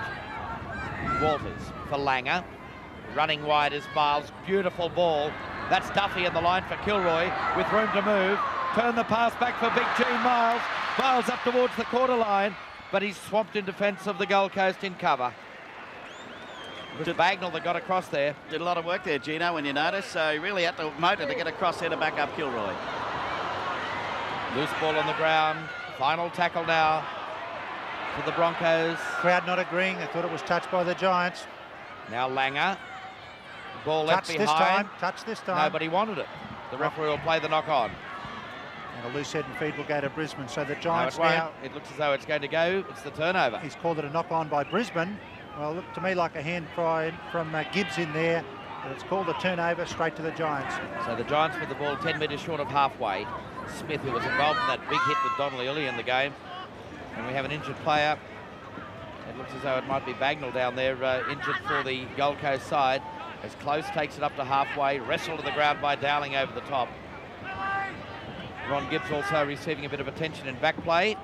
[SPEAKER 6] Walters for Langer. Running wide is Miles. Beautiful ball. That's Duffy in the line for Kilroy with room to move. Turn the pass back for Big Gene Miles. Miles up towards the quarter line, but he's swamped in defence of the Gold Coast in cover. It was Bagnall that got across there.
[SPEAKER 4] Did a lot of work there, Gino, when you notice. So he really had to motor to get across here to back up Kilroy.
[SPEAKER 6] Loose ball on the ground. Final tackle now for the Broncos.
[SPEAKER 5] Crowd not agreeing. They thought it was touched by the Giants.
[SPEAKER 6] Now Langer. Ball left behind.
[SPEAKER 5] Touch this time.
[SPEAKER 6] Nobody wanted it. The referee will play the knock on.
[SPEAKER 5] And a loose head and feed will go to Brisbane. So the Giants
[SPEAKER 6] no, it
[SPEAKER 5] now...
[SPEAKER 6] won't. It looks as though it's going to go. It's the turnover.
[SPEAKER 5] He's called it a knock on by Brisbane. Well, it looked to me like a hand try from Gibbs in there. But it's called a turnover straight to the Giants.
[SPEAKER 6] So the Giants with the ball 10 metres short of halfway. Smith, who was involved in that big hit with Donnelly early in the game. And we have an injured player. It looks as though it might be Bagnall down there, injured for the Gold Coast side. As Close takes it up to halfway, wrestled to the ground by Dowling over the top. Ron Gibbs also receiving a bit of attention in back play.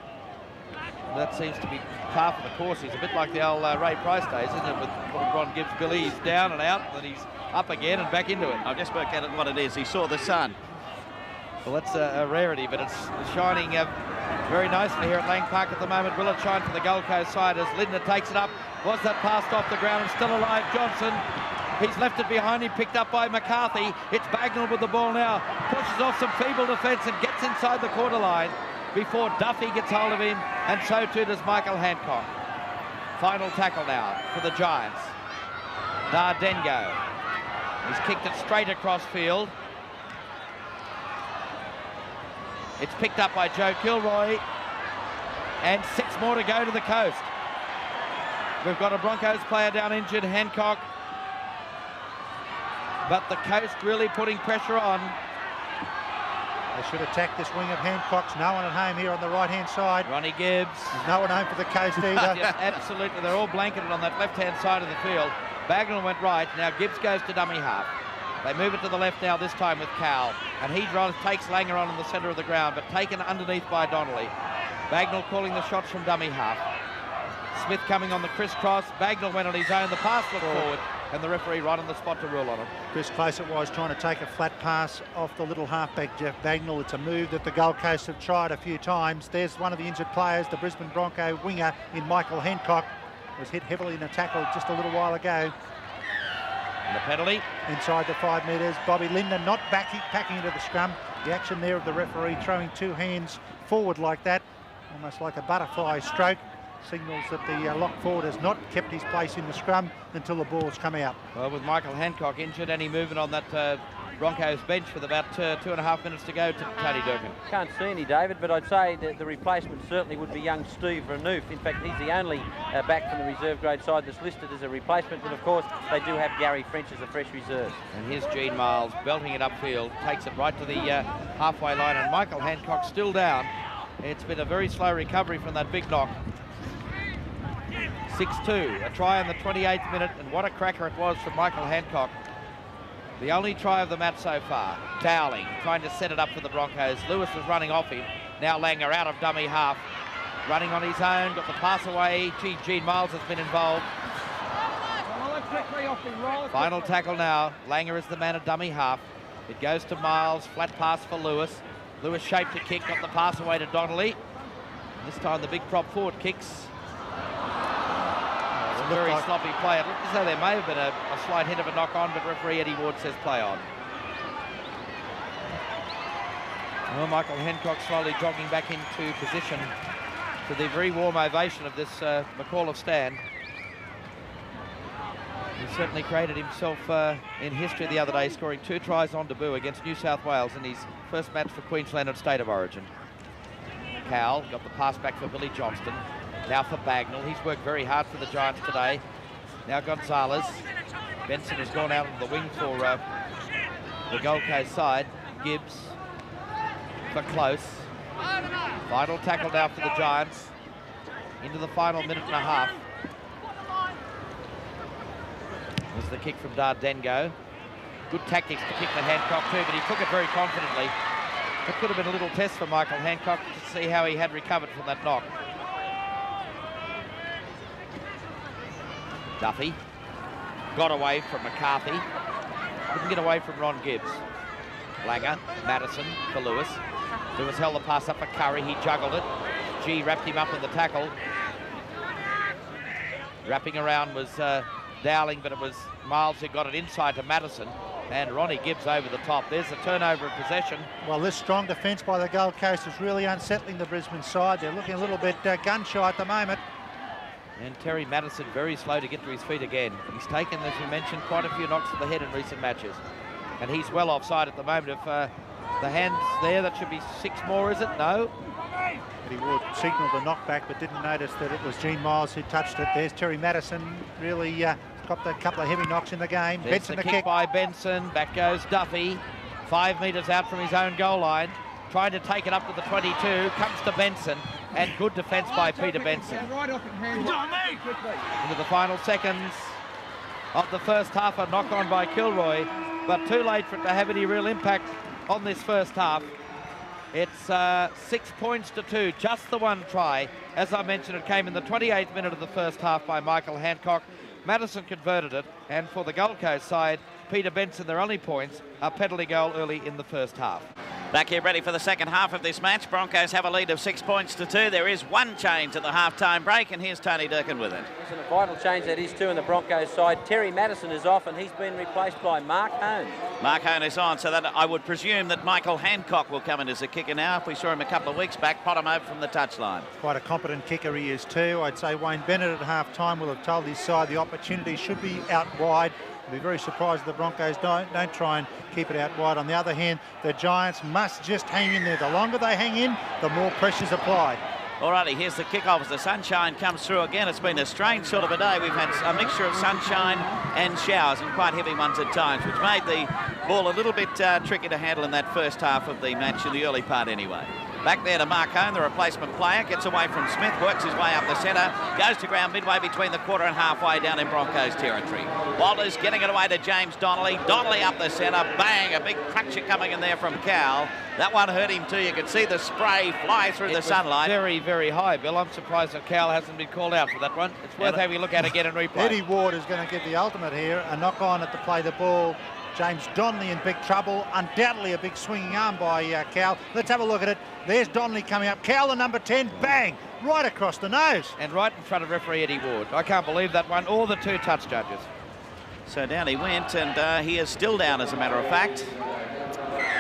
[SPEAKER 6] That seems to be par for the course. He's a bit like the old Ray Price days, isn't it, with Ron Gibbs? Billy, he's down and out, then he's up again and back into it.
[SPEAKER 4] I've just worked out what it is. He saw the sun.
[SPEAKER 6] Well, that's a rarity, but it's shining very nicely here at Lang Park at the moment. Will it shine for the Gold Coast side as Lindner takes it up? Was that passed off the ground and still alive? Johnson, he's left it behind him, picked up by McCarthy. It's Bagnall with the ball now. Pushes off some feeble defence and gets inside the quarter line before Duffy gets hold of him, and so too does Michael Hancock. Final tackle now for the Giants. Dardengo. He's kicked it straight across field. It's picked up by Joe Kilroy, and 6 more to go to the Coast. We've got a Broncos player down injured, Hancock, but the Coast really putting pressure on.
[SPEAKER 5] They should attack this wing of Hancock's. No one at home here on the right-hand side.
[SPEAKER 6] Ronnie Gibbs.
[SPEAKER 5] There's no one home for the Coast either.
[SPEAKER 6] Yes, absolutely. They're all blanketed on that left-hand side of the field. Bagnall went right. Now Gibbs goes to dummy half. They move it to the left now, this time with Cowell. And he takes Langer on in the centre of the ground, but taken underneath by Donnelly. Bagnall calling the shots from dummy half. Smith coming on the crisscross. Bagnall went on his own. The pass looked forward, and the referee right on the spot to rule on it.
[SPEAKER 5] Chris close it was, trying to take a flat pass off the little halfback Jeff Bagnall. It's a move that the Gold Coast have tried a few times. There's one of the injured players, the Brisbane Bronco winger in Michael Hancock, was hit heavily in a tackle just a little while ago.
[SPEAKER 6] And the penalty.
[SPEAKER 5] Inside the 5 metres, Bobby Linder not packing into the scrum. The action there of the referee throwing two hands forward like that, almost like a butterfly stroke, signals that the lock forward has not kept his place in the scrum until the ball's come out.
[SPEAKER 6] Well, with Michael Hancock injured, any movement on that Broncos bench with about 2.5 minutes to go to Tony Durkin?
[SPEAKER 7] Can't see any, David, but I'd say that the replacement certainly would be young Steve Renouf. In fact, he's the only back from the reserve grade side that's listed as a replacement, but of course they do have Gary French as a fresh reserve.
[SPEAKER 6] And here's Gene Miles belting it upfield, takes it right to the halfway line, and Michael Hancock still down. It's been a very slow recovery from that big knock. 6-2, a try in the 28th minute, and what a cracker it was from Michael Hancock. The only try of the match so far. Dowling trying to set it up for the Broncos. Lewis was running off him. Now Langer out of dummy half. Running on his own, got the pass away. Gee, Gene Miles has been involved. Final tackle now. Langer is the man at dummy half. It goes to Miles, flat pass for Lewis. Lewis shaped a kick, got the pass away to Donnelly. This time the big prop forward kicks. Very sloppy play. It looked as though there may have been a slight hint of a knock on, but referee Eddie Ward says play on. Well, Michael Hancock slowly jogging back into position to the very warm ovation of this McAuliffe stand. He certainly created himself in history the other day, scoring 2 tries on debut against New South Wales in his first match for Queensland at State of Origin. Cowell got the pass back for Billy Johnston. Now for Bagnall. He's worked very hard for the Giants today. Now Gonzalez. Benson has gone out on the wing for the Gold Coast side. Gibbs for Close. Final tackle now for the Giants. Into the final minute and a half. There's the kick from Dardengo. Good tactics to kick the Hancock too, but he took it very confidently. It could have been a little test for Michael Hancock to see how he had recovered from that knock. Duffy got away from McCarthy. Couldn't get away from Ron Gibbs. Langer, Madison for Lewis. Lewis held the pass up for Curry. He juggled it. G wrapped him up in the tackle. Wrapping around was Dowling, but it was Miles who got it inside to Madison. And Ronnie Gibbs over the top. There's the turnover of possession.
[SPEAKER 5] Well, this strong defence by the Gold Coast is really unsettling the Brisbane side. They're looking a little bit gun-shy at the moment.
[SPEAKER 6] And Terry Madison very slow to get to his feet again. He's taken, as you mentioned, quite a few knocks to the head in recent matches. And he's well offside at the moment. If the hand's there, that should be 6 more, is it? No.
[SPEAKER 5] Eddie Ward signalled the knockback, but didn't notice that it was Gene Miles who touched it. There's Terry Madison, really got a couple of heavy knocks in the game.
[SPEAKER 6] There's
[SPEAKER 5] Benson
[SPEAKER 6] the
[SPEAKER 5] the
[SPEAKER 6] kick by Benson. Back goes Duffy. 5 metres out from his own goal line. Trying to take it up to the 22. Comes to Benson. And good defence by Peter Benson. Into the final seconds of the first half. A knock on by Kilroy. But too late for it to have any real impact on this first half. It's 6 points to 2. Just the one try. As I mentioned, it came in the 28th minute of the first half by Michael Hancock. Madison converted it, and for the Gold Coast side, Peter Benson, their only points, a penalty goal early in the first half.
[SPEAKER 4] Back here ready for the second half of this match. Broncos have a lead of 6 points to 2. There is one change at the half-time break, and here's Tony Durkin with it.
[SPEAKER 7] There's a vital change that is too in the Broncos side. Terry Madison is off, and he's been replaced by Mark Hone.
[SPEAKER 4] Mark Hone is on, so that I would presume that Michael Hancock will come in as a kicker now. If we saw him a couple of weeks back, pot him over from the touchline.
[SPEAKER 5] Quite a competent kicker he is too. I'd say Wayne Bennett at half-time will have told his side the opportunity should be out wide. I'd be very surprised if the Broncos don't try and keep it out wide. On the other hand, the Giants must just hang in there. The longer they hang in, the more pressure's applied.
[SPEAKER 4] Alrighty, here's the kick-off as the sunshine comes through again. It's been a strange sort of a day. We've had a mixture of sunshine and showers, and quite heavy ones at times, which made the ball a little bit tricky to handle in that first half of the match, in the early part anyway. Back there to Mark Hone, the replacement player. Gets away from Smith, works his way up the centre. Goes to ground midway between the quarter and halfway down in Broncos territory. Walters getting it away to James Donnelly. Donnelly up the centre. Bang! A big cruncher coming in there from Cal. That one hurt him too. You could see the spray fly through the sunlight.
[SPEAKER 6] Very, very high, Bill. I'm surprised that Cal hasn't been called out for that one. It's worth having a look at again and replay.
[SPEAKER 5] Eddie Ward is going to give the ultimate here. A knock on at the play the ball. James Donnelly in big trouble. Undoubtedly a big swinging arm by Cal. Let's have a look at it. There's Donnelly coming up. Cal, the number 10, bang, right across the nose.
[SPEAKER 6] And right in front of referee Eddie Ward. I can't believe that one, or the two touch judges.
[SPEAKER 4] So down he went, and he is still down, as a matter of fact.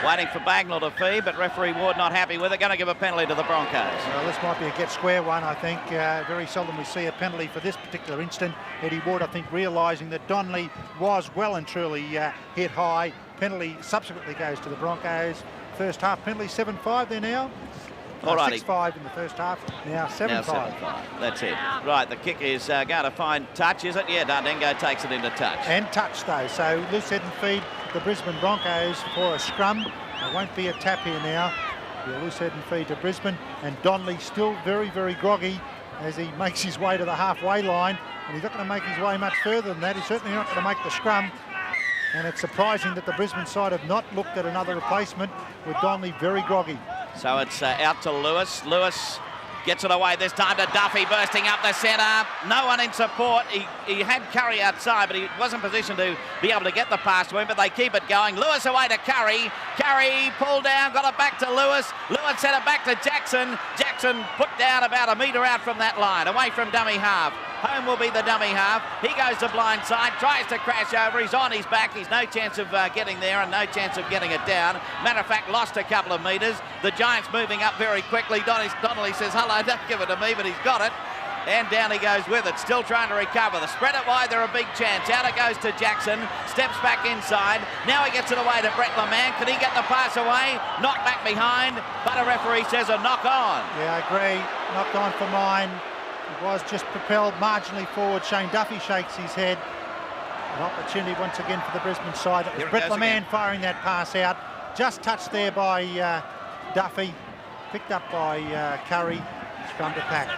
[SPEAKER 4] Waiting for Bagnall to feed, but referee Ward not happy with it. Going to give a penalty to the Broncos.
[SPEAKER 5] Well, this might be a get square one, I think. Very seldom we see a penalty for this particular instant. Eddie Ward, I think, realising that Donnelly was well and truly hit high. Penalty subsequently goes to the Broncos. First half penalty, 7-5 there now.
[SPEAKER 4] Alrighty.
[SPEAKER 5] 6-5 in the first half, now 7-5.
[SPEAKER 4] That's it. Right, the kick is going to find touch, is it? Yeah, Dardengo takes it into touch.
[SPEAKER 5] And touch, though. So loose head and feed the Brisbane Broncos for a scrum. There won't be a tap here now. The loose head and feed to Brisbane. And Donnelly still very, very groggy as he makes his way to the halfway line. And he's not going to make his way much further than that. He's certainly not going to make the scrum. And it's surprising that the Brisbane side have not looked at another replacement with Donnelly very groggy.
[SPEAKER 4] So it's out to Lewis. Lewis gets it away this time to Duffy, bursting up the centre. No one in support. He had Curry outside, but he wasn't positioned to be able to get the pass to him, but they keep it going. Lewis away to Curry. Curry pulled down, got it back to Lewis. Lewis sent it back to Jackson. Jackson put down about a metre out from that line, away from dummy half. Home will be the dummy half. He goes to blind side, tries to crash over. He's on his back. He's no chance of getting there and no chance of getting it down. Matter of fact, lost a couple of metres. The Giants moving up very quickly. Donnelly says, hello, don't give it to me, but he's got it. And down he goes with it, still trying to recover. The spread it wide, they're a big chance. Out it goes to Jackson, steps back inside. Now he gets it away to Brett LeMan. Can he get the pass away? Knocked back behind, but a referee says a knock on.
[SPEAKER 5] Yeah, I agree. Knocked on for mine. It was just propelled marginally forward. Shane Duffy shakes his head. An opportunity once again for the Brisbane side. It was Brett LeMan firing that pass out. Just touched there by Duffy. Picked up by Curry. Scrum to pack.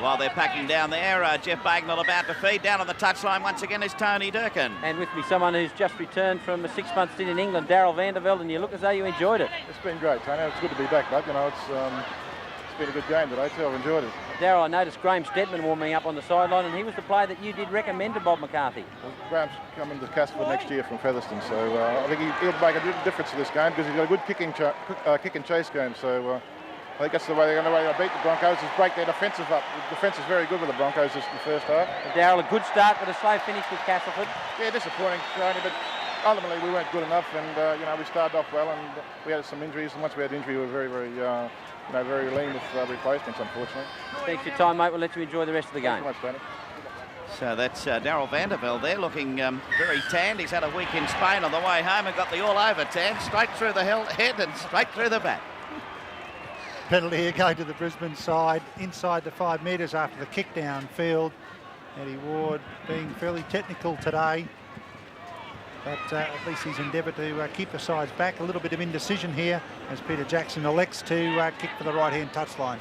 [SPEAKER 4] While they're packing down there, Jeff Bagnall about to feed. Down on the touchline once again is Tony Durkin.
[SPEAKER 7] And with me, someone who's just returned from a 6-month stint in England, Darryl Vandervelde, and you look as though you enjoyed it.
[SPEAKER 2] It's been great, Tony. It's good to be back, bud. You know, it's been a good game today too. I've enjoyed it.
[SPEAKER 7] Darryl, I noticed Graham Steadman warming up on the sideline, and he was the player that you did recommend to Bob McCarthy.
[SPEAKER 2] Well, Graham's coming to Castleford next year from Featherston, so I think he'll make a difference to this game because he's got a good kick and chase game. So I think that's the way they're going to beat the Broncos, is break their defensive up. The defence is very good with the Broncos this in the first half.
[SPEAKER 7] Darryl, a good start but a slow finish with Castleford.
[SPEAKER 2] Yeah, disappointing, Tony, but ultimately we weren't good enough, and you know, we started off well, and we had some injuries, and once we had injury, we were very, very very lean with replacements, unfortunately.
[SPEAKER 7] Thanks for your time, mate. We'll let you enjoy the rest of the game.
[SPEAKER 2] Thanks so much, Tony.
[SPEAKER 4] So that's Darryl Vandervelde there, looking very tanned. He's had a week in Spain on the way home and got the all-over tan, straight through the head and straight through the back.
[SPEAKER 5] Penalty here going to the Brisbane side, inside the 5 metres after the kick downfield. Eddie Ward being fairly technical today, but at least he's endeavoured to keep the sides back. A little bit of indecision here as Peter Jackson elects to kick for the right-hand touchline.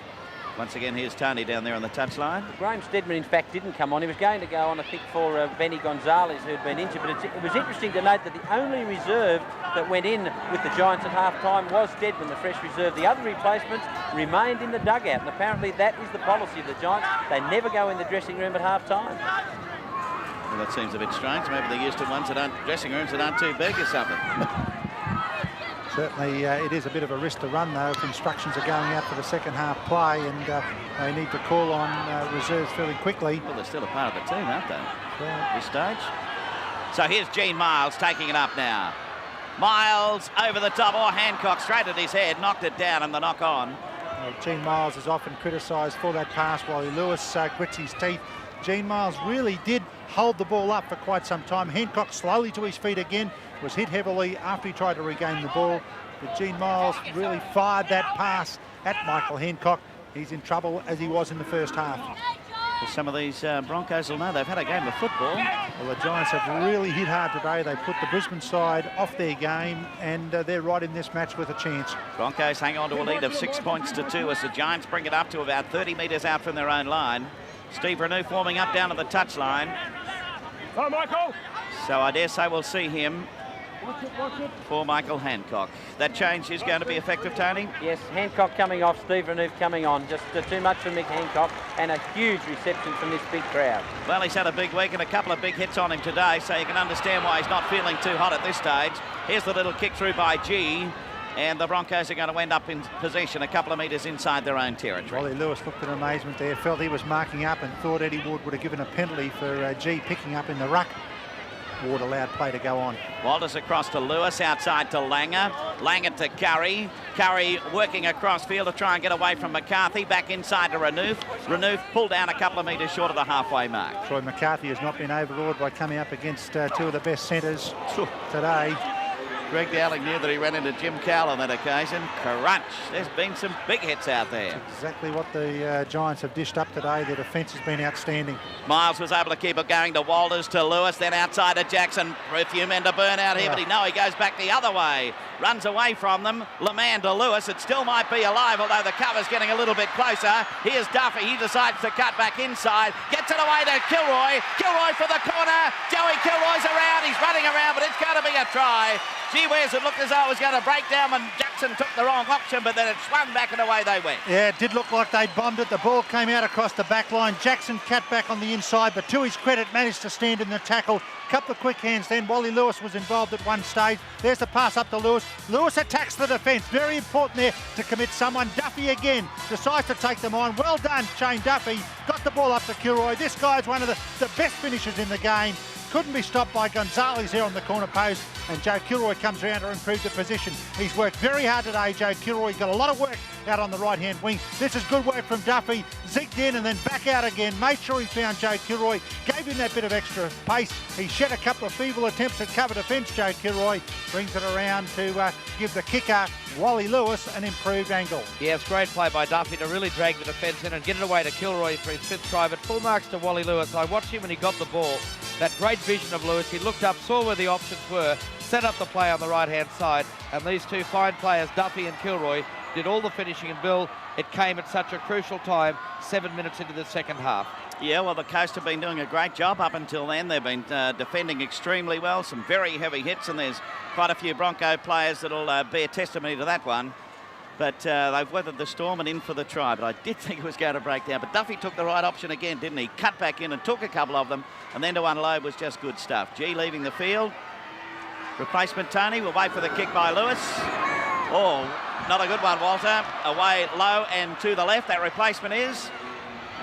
[SPEAKER 4] Once again, here's Tony down there on the touchline.
[SPEAKER 7] Graham Steadman, in fact, didn't come on. He was going to go on a kick for Benny Gonzalez, who had been injured. But it was interesting to note that the only reserve that went in with the Giants at half-time was Steadman, the fresh reserve. The other replacements remained in the dugout, and apparently that is the policy of the Giants. They never go in the dressing room at half-time.
[SPEAKER 4] Well, that seems a bit strange. Maybe they're used to dressing rooms that aren't too big or something.
[SPEAKER 5] Certainly it is a bit of a risk to run, though, if instructions are going out for the second half play, and they need to call on reserves fairly quickly.
[SPEAKER 4] Well, they're still a part of the team, aren't they, at this stage? So here's Gene Miles taking it up now. Miles over the top, or Hancock straight at his head, knocked it down, and the knock on.
[SPEAKER 5] Gene Miles is often criticised for that pass while Lewis grits his teeth. Gene Miles really did hold the ball up for quite some time. Hancock slowly to his feet again, was hit heavily after he tried to regain the ball. But Gene Miles really fired that pass at Michael Hancock. He's in trouble as he was in the first half.
[SPEAKER 4] Some of these Broncos will know they've had a game of football.
[SPEAKER 5] Well, the Giants have really hit hard today. They put the Brisbane side off their game, and they're right in this match with a chance.
[SPEAKER 4] Broncos hang on to a lead of 6 points to 2 as the Giants bring it up to about 30 metres out from their own line. Steve Renouf warming up down to the touchline.
[SPEAKER 9] Hello, Michael.
[SPEAKER 4] So I dare say we'll see him for Michael Hancock. That change is going to be effective, Tony?
[SPEAKER 7] Yes, Hancock coming off, Steve Renouf coming on. Just too much for Mick Hancock, and a huge reception from this big crowd.
[SPEAKER 4] Well, he's had a big week and a couple of big hits on him today, so you can understand why he's not feeling too hot at this stage. Here's the little kick through by G, and the Broncos are going to end up in possession a couple of metres inside their own territory.
[SPEAKER 5] Wally Lewis looked in amazement there, felt he was marking up and thought Eddie Ward would have given a penalty for G picking up in the ruck. Ward allowed play to go on.
[SPEAKER 4] Walters across to Lewis, outside to Langer. Langer to Curry. Curry working across field to try and get away from McCarthy. Back inside to Renouf. Renouf pulled down a couple of metres short of the halfway mark.
[SPEAKER 5] Troy McCarthy has not been overawed by coming up against two of the best centres today.
[SPEAKER 4] Greg Dowling knew that he ran into Jim Cowell on that occasion. Crunch. There's been some big hits out there.
[SPEAKER 5] That's exactly what the Giants have dished up today. Their defence has been outstanding.
[SPEAKER 4] Miles was able to keep it going to Walters, to Lewis, then outside to Jackson. A few men to burn out here, but he goes back the other way. Runs away from them. Leman to Lewis. It still might be alive, although the cover's getting a little bit closer. Here's Duffy. He decides to cut back inside. Gets it away to Kilroy. Kilroy for the corner. Joey Kilroy's around. He's running around, but it's going to be a try. Gee whiz, it looked as though it was going to break down when Jackson took the wrong option, but then it swung back and away they went.
[SPEAKER 5] Yeah, it did look like they'd bombed it. The ball came out across the back line. Jackson cut back on the inside, but to his credit, managed to stand in the tackle. Couple of quick hands then. Wally Lewis was involved at one stage. There's the pass up to Lewis. Lewis attacks the defence. Very important there to commit someone. Duffy again decides to take them on. Well done, Shane Duffy. Got the ball up to Kilroy. This guy's one of the best finishers in the game. Couldn't be stopped by Gonzalez here on the corner post, and Joe Kilroy comes around to improve the position. He's worked very hard today, Joe Kilroy. Got a lot of work out on the right-hand wing. This is good work from Duffy. Zigged in and then back out again. Made sure he found Joe Kilroy. Gave him that bit of extra pace. He shed a couple of feeble attempts at cover defence, Joe Kilroy. Brings it around to give the kicker, Wally Lewis, an improved angle.
[SPEAKER 6] Yeah, it's great play by Duffy to really drag the defence in and get it away to Kilroy for his 5th try, but full marks to Wally Lewis. I watched him when he got the ball. That great vision of Lewis. He looked up, saw where the options were, set up the play on the right-hand side, and these two fine players, Duffy and Kilroy, did all the finishing. And Bill, it came at such a crucial time, 7 minutes into the second half.
[SPEAKER 4] Yeah, well, the Coast have been doing a great job up until then. They've been defending extremely well, some very heavy hits, and there's quite a few Bronco players that'll bear testimony to that one. But they've weathered the storm and in for the try. But I did think it was going to break down. But Duffy took the right option again, didn't he? Cut back in and took a couple of them. And then to unload was just good stuff. G leaving the field. Replacement Tony will wait for the kick by Lewis. Oh, not a good one, Walter. Away low and to the left. That replacement is?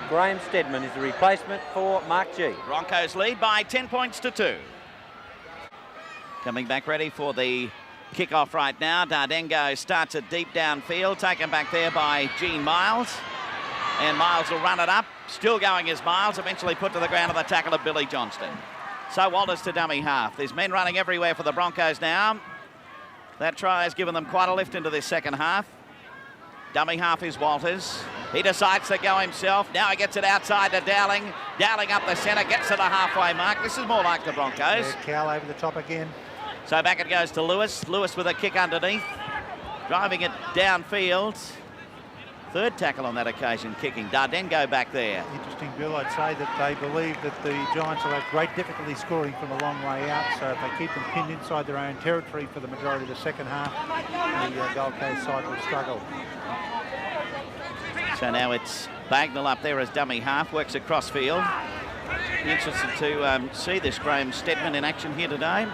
[SPEAKER 7] Graham Steadman is the replacement for Mark G.
[SPEAKER 4] Broncos lead by 10 points to 2. Coming back ready for the kick-off right now. Dardengo starts it deep downfield, taken back there by Gene Miles. And Miles will run it up. Still going is Miles, eventually put to the ground on the tackle of Billy Johnston. So Walters to dummy half. There's men running everywhere for the Broncos now. That try has given them quite a lift into this second half. Dummy half is Walters. He decides to go himself. Now he gets it outside to Dowling. Dowling up the centre, gets to the halfway mark. This is more like the Broncos.
[SPEAKER 5] Yeah, Cal over the top again.
[SPEAKER 4] So back it goes to Lewis. Lewis with a kick underneath. Driving it downfield. 3rd tackle on that occasion, kicking. Dardengo back there.
[SPEAKER 5] Interesting, Bill. I'd say that they believe that the Giants will have great difficulty scoring from a long way out. So if they keep them pinned inside their own territory for the majority of the second half, the Gold Coast side will struggle. So
[SPEAKER 4] now it's Bagnall up there as dummy half, works across field. Interested to see this Graham Steadman in action here today.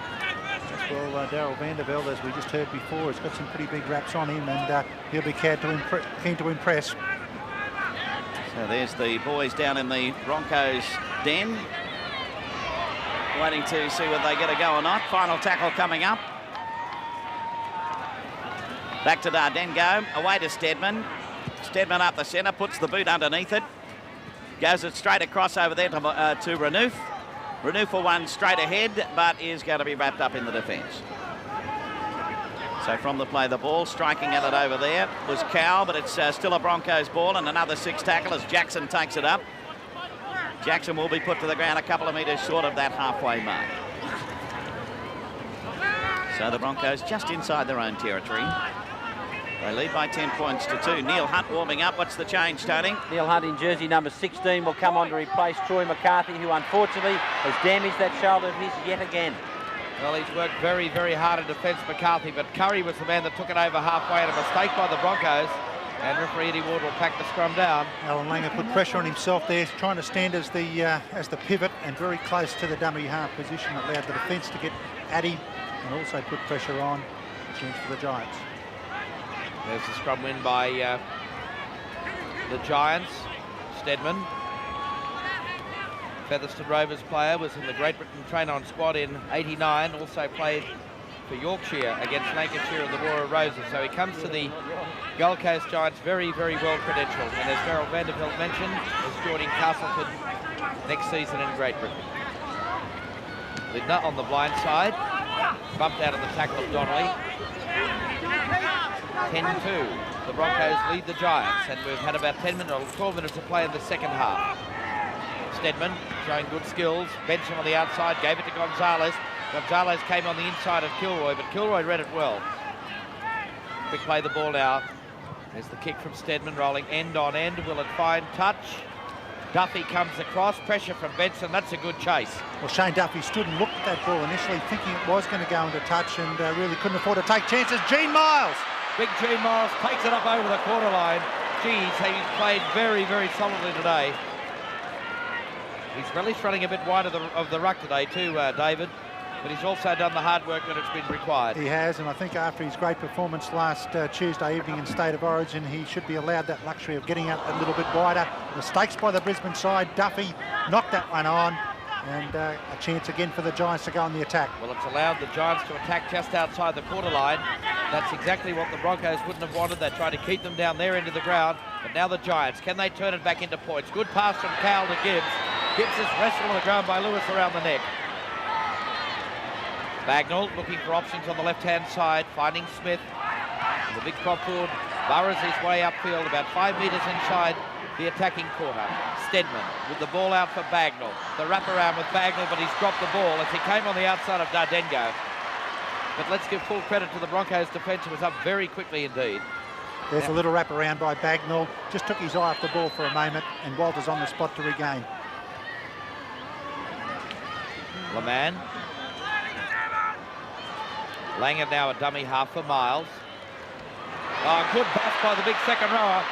[SPEAKER 5] Well, Darryl Vandervelde, as we just heard before, has got some pretty big raps on him, and he'll be keen to impress.
[SPEAKER 4] So there's the boys down in the Broncos den, waiting to see whether they get a go or not. Final tackle coming up. Back to Dardengo, away to Steadman. Steadman up the centre, puts the boot underneath it. Goes it straight across over there to Renouf. Renouf for one straight ahead, but is going to be wrapped up in the defence. So from the play, the ball striking at it over there was Cowell, but it's still a Broncos ball, and another 6 tackle as Jackson takes it up. Jackson will be put to the ground a couple of metres short of that halfway mark. So the Broncos just inside their own territory. They lead by 10 points to 2. Neil Hunt warming up. What's the change, Tony?
[SPEAKER 7] Neil Hunt in jersey number 16 will come on to replace Troy McCarthy, who unfortunately has damaged that shoulder of his yet again.
[SPEAKER 6] Well, he's worked very, very hard in defence, McCarthy, but Curry was the man that took it over halfway, and a mistake by the Broncos. And referee Eddie Ward will pack the scrum down.
[SPEAKER 5] Alan Langer put pressure on himself there, trying to stand as the pivot and very close to the dummy half position. Allowed the defence to get at him and also put pressure on. Chance for the Giants.
[SPEAKER 6] There's the scrum win by the Giants. Steadman. Featherstone Rovers player, was in the Great Britain train-on squad in '89, also played for Yorkshire against Lancashire and the Royal Roses. So he comes to the Gold Coast Giants very, very well credentialed. And as Darryl Vanderveld mentioned, is joining Castleford next season in Great Britain. Lindner on the blind side, bumped out of the tackle of Donnelly. 10-2. The Broncos lead the Giants, and we've had about 10 minutes or 12 minutes to play in the second half. Steadman showing good skills. Benson on the outside, gave it to Gonzalez. Gonzalez came on the inside of Kilroy, but Kilroy read it well. Quick play the ball now. There's the kick from Steadman, rolling end on end. Will it find touch? Duffy comes across, pressure from Benson. That's a good chase.
[SPEAKER 5] Well, Shane Duffy stood and looked at that ball initially, thinking it was going to go into touch, and really couldn't afford to take chances. Gene Miles.
[SPEAKER 6] Big Gene Miles takes it up over the quarter line. Geez, he's played very, very solidly today. He's relished running a bit wide of the ruck today too, David. But he's also done the hard work that it's been required.
[SPEAKER 5] He has, and I think after his great performance last Tuesday evening in State of Origin, he should be allowed that luxury of getting out a little bit wider. Mistakes by the Brisbane side. Duffy knocked that one on, and a chance again for the Giants to go on the attack.
[SPEAKER 6] Well, it's allowed the Giants to attack just outside the quarter line. That's exactly what the Broncos wouldn't have wanted. They tried to keep them down there into the ground, but now the Giants, can they turn it back into points? Good pass from Cowell to Gibbs. Gibbs is wrestled on the ground by Lewis around the neck. Bagnall looking for options on the left-hand side, finding Smith. The big prop forward burrows his way upfield about 5 metres inside the attacking quarter. Steadman with the ball out for Bagnall. The wraparound with Bagnall, but he's dropped the ball as he came on the outside of Dardengo. But let's give full credit to the Broncos defence, who was up very quickly indeed.
[SPEAKER 5] There's a little wraparound by Bagnall. Just took his eye off the ball for a moment, and Walter's on the spot to regain.
[SPEAKER 6] Leman. Langer now a dummy half for Miles. Oh, good pass by the big second rower.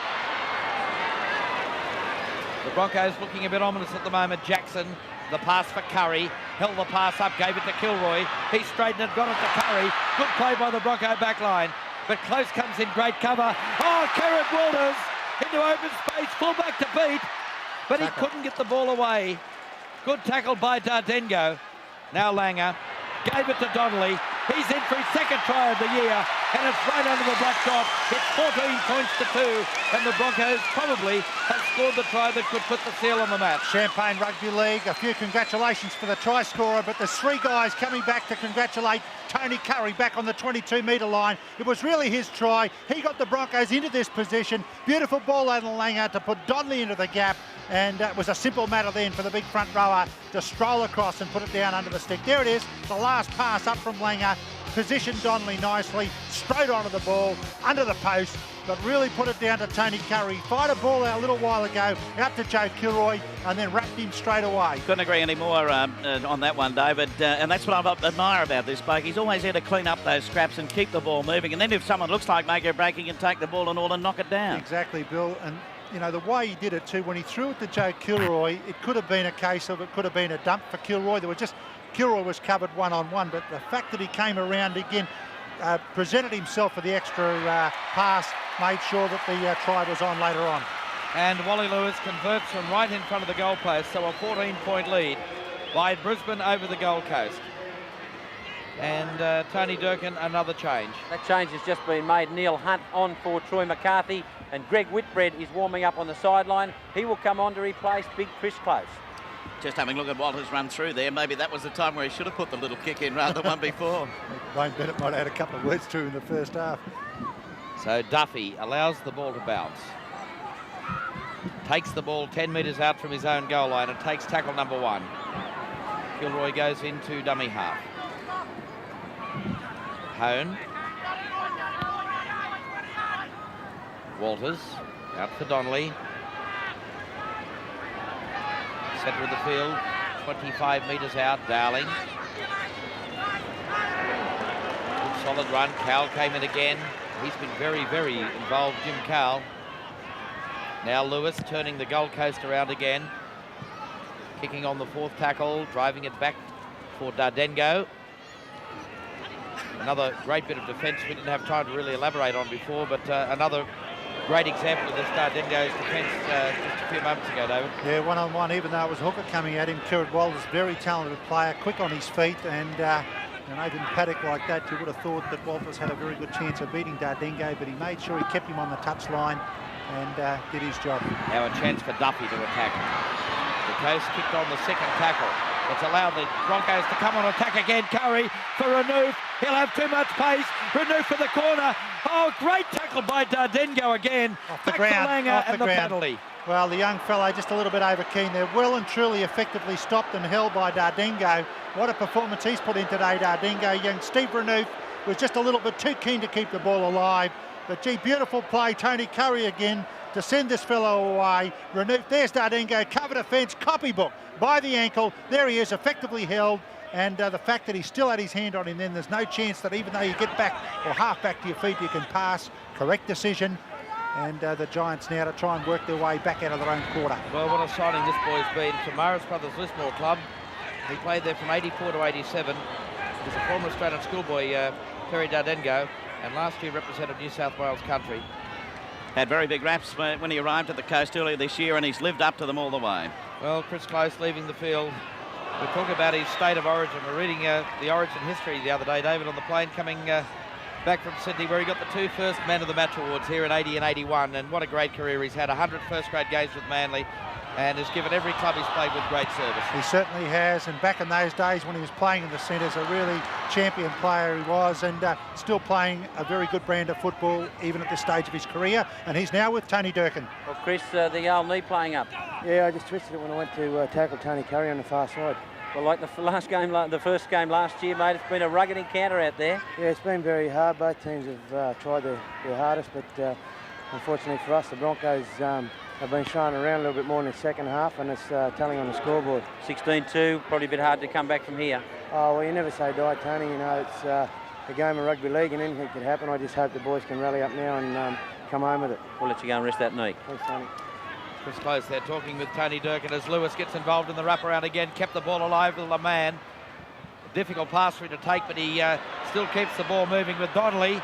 [SPEAKER 6] The Broncos looking a bit ominous at the moment. Jackson, the pass for Curry. Held the pass up, gave it to Kilroy. He straightened it, got it to Curry. Good play by the Bronco back line. But Close comes in great cover. Oh, Kerrod Walters into open space, fullback to beat. But he couldn't get the ball away. Good tackle by Dardengo. Now Langer gave it to Donnelly. He's in for his second try of the year, and it's right under the black dot. It's 14 points to 2, and the Broncos probably have scored the try that could put the seal on the match.
[SPEAKER 5] Champagne Rugby League, a few congratulations for the try scorer, but there's three guys coming back to congratulate Tony Curry back on the 22-metre line. It was really his try. He got the Broncos into this position. Beautiful ball out of Langer to put Donnelly into the gap, and it was a simple matter then for the big front rower to stroll across and put it down under the stick. There it is, the last pass up from Langer. Positioned Donnelly nicely, straight onto the ball, under the post, but really put it down to Tony Curry. Fired a ball out a little while ago, out to Joe Kilroy, and then wrapped him straight away.
[SPEAKER 4] Couldn't agree any more on that one, David. And that's what I admire about this bloke. He's always here to clean up those scraps and keep the ball moving. And then if someone looks like make a break, he can take the ball and all and knock it down.
[SPEAKER 5] Exactly, Bill. And you know, the way he did it too, when he threw it to Joe Kilroy, it could have been a case of it could have been a dump for Kilroy. There was just Kilroy was covered one-on-one, but the fact that he came around again, presented himself for the extra pass, made sure that the try was on later on.
[SPEAKER 6] And Wally Lewis converts from right in front of the goal post, so a 14-point lead by Brisbane over the Gold Coast. And Tony Durkin, another change.
[SPEAKER 7] That change has just been made. Neil Hunt on for Troy McCarthy, and Greg Whitbread is warming up on the sideline. He will come on to replace big Chris Close.
[SPEAKER 4] Just having a look at Walters run through there. Maybe that was the time where he should have put the little kick in rather than one before.
[SPEAKER 5] Wayne Bennett might have had a couple of words to in the first half.
[SPEAKER 6] So Duffy allows the ball to bounce. takes the ball 10 metres out from his own goal line and takes tackle number 1. Kilroy goes into dummy half. Hone. Walters out for Donnelly. Centre of the field, 25 metres out, Dowling. Good solid run. Cowell came in again. He's been very, very involved, Jim Cowell. Now Lewis turning the Gold Coast around again. Kicking on the 4th tackle, driving it back for Dardengo. Another great bit of defence we didn't have time to really elaborate on before, but another great example of this Dardengo's defence just a few moments ago, David.
[SPEAKER 5] Yeah, one-on-one, even though it was Hooker coming at him. Kerrod Walters, very talented player, quick on his feet, and an open paddock like that, you would have thought that Walters had a very good chance of beating Dardengo, but he made sure he kept him on the touchline and did his job.
[SPEAKER 6] Now a chance for Duffy to attack. The Coast kicked on the 2nd tackle. It's allowed the Broncos to come on attack again. Curry for Renouf. He'll have too much pace. Renouf for the corner. Oh, great tackle by Dardengo again.
[SPEAKER 5] Off the
[SPEAKER 6] back
[SPEAKER 5] ground,
[SPEAKER 6] to Langer
[SPEAKER 5] off the
[SPEAKER 6] and the
[SPEAKER 5] ground.
[SPEAKER 6] penalty.
[SPEAKER 5] Well, the young fellow just a little bit over keen there. Well and truly effectively stopped and held by Dardengo. What a performance he's put in today, Dardengo. Young Steve Renouf was just a little bit too keen to keep the ball alive. But gee, beautiful play. Tony Curry again to send this fellow away. Renouf, there's Dardengo, cover defence, copybook by the ankle. There he is, effectively held. And the fact that he still had his hand on him then, there's no chance that even though you get back or half back to your feet, you can pass. Correct decision. And the Giants now to try and work their way back out of their own quarter.
[SPEAKER 6] Well, what a signing this boy's been for Morris Brothers Lismore Club. He played there from 84 to 87. He's a former Australian schoolboy, Perry Dardengo, and last year represented New South Wales country.
[SPEAKER 4] Had very big raps when he arrived at the Coast earlier this year, and he's lived up to them all the way.
[SPEAKER 6] Well, Chris Close leaving the field. We're talking about his state of origin. We're reading the origin history the other day, David, on the plane coming back from Sydney, where he got the 2 first Man of the Match awards here in 80 and 81, and what a great career he's had. 100 first-grade games with Manly, and has given every club he's played with great service.
[SPEAKER 5] He certainly has, and back in those days when he was playing in the centres, a really champion player he was, and still playing a very good brand of football even at this stage of his career, and he's now with Tony Durkin.
[SPEAKER 7] Well, Chris, the old knee playing up.
[SPEAKER 10] Yeah, I just twisted it when I went to tackle Tony Curry on the far side.
[SPEAKER 7] Well, like the first game last year, mate, it's been a rugged encounter out there.
[SPEAKER 10] Yeah, it's been very hard. Both teams have tried their hardest, but unfortunately for us, the Broncos have been showing around a little bit more in the second half, and it's telling on the scoreboard.
[SPEAKER 7] 16-2, probably a bit hard to come back from here.
[SPEAKER 10] Oh, well, you never say die, Tony. You know, it's a game of rugby league and anything could happen. I just hope the boys can rally up now and come home with it.
[SPEAKER 7] We'll let you go and rest that knee.
[SPEAKER 10] Thanks, Tony.
[SPEAKER 6] Chris Close there talking with Tony Durkin as Lewis gets involved in the wraparound again, kept the ball alive with LeMan. Difficult pass for him to take, but he still keeps the ball moving with Donnelly.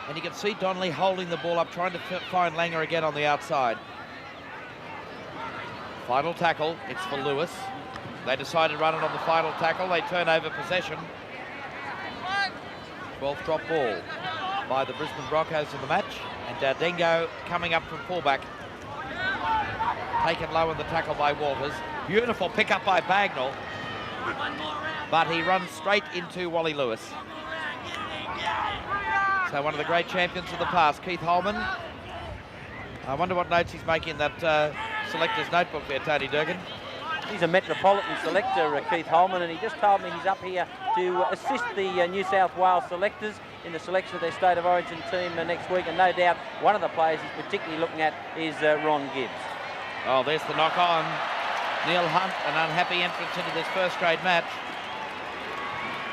[SPEAKER 6] And you can see Donnelly holding the ball up, trying to find Langer again on the outside. Final tackle, it's for Lewis. They decide to run it on the final tackle. They turn over possession. 12th drop ball by the Brisbane Broncos in the match. And Dardengo coming up from fullback. Taken low in the tackle by Walters. Beautiful pick up by Bagnall. But he runs straight into Wally Lewis. So one of the great champions of the past, Keith Holman. I wonder what notes he's making in that selector's notebook there, Tony Durkin.
[SPEAKER 7] He's a Metropolitan selector, Keith Holman, and he just told me he's up here to assist the New South Wales selectors in the selection of their State of Origin team next week, and no doubt one of the players he's particularly looking at is Ron Gibbs.
[SPEAKER 6] Oh, there's the knock on. Neil Hunt, an unhappy entrance into this first-grade match.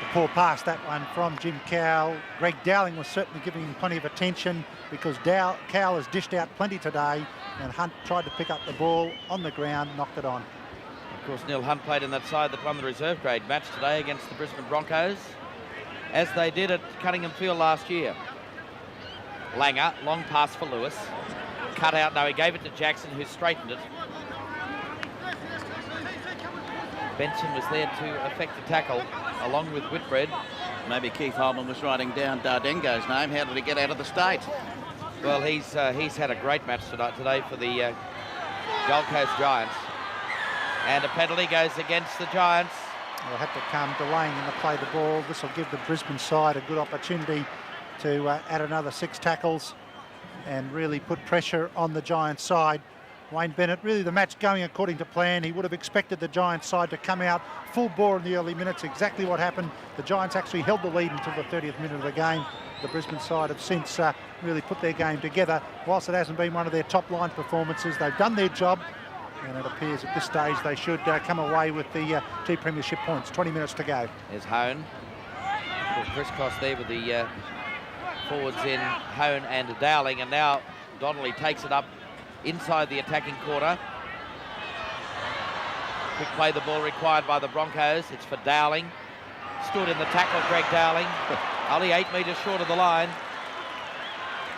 [SPEAKER 5] A poor pass, that one from Jim Cowell. Greg Dowling was certainly giving him plenty of attention because Cowell has dished out plenty today, and Hunt tried to pick up the ball on the ground, knocked it on.
[SPEAKER 6] Of course, Neil Hunt played in that side that won the reserve grade match today against the Brisbane Broncos, as they did at Cunningham Field last year. Langer, long pass for Lewis. Cut out, no, he gave it to Jackson, who straightened it. Benson was there to effect the tackle, along with Whitbread.
[SPEAKER 4] Maybe Keith Holman was writing down Dardengo's name. How did he get out of the state?
[SPEAKER 6] Well, he's had a great match today for the Gold Coast Giants. And a penalty goes against the Giants.
[SPEAKER 5] Will have to come delaying in the play the ball. This will give the Brisbane side a good opportunity to add another 6 tackles and really put pressure on the Giants side. Wayne Bennett. Really the match going according to plan. He would have expected the Giants side to come out full bore in the early minutes. Exactly what happened. The Giants actually held the lead until the 30th minute of the game. The Brisbane side have since really put their game together. Whilst it hasn't been one of their top line performances, they've done their job, and it appears at this stage they should come away with the 2 premiership points. 20 minutes to go.
[SPEAKER 6] There's Hone. Little crisscross there with the forwards in Hone and Dowling, and now Donnelly takes it up inside the attacking quarter. Quick play the ball required by the Broncos. It's for Dowling. Stood in the tackle, Greg Dowling. Only 8 metres short of the line.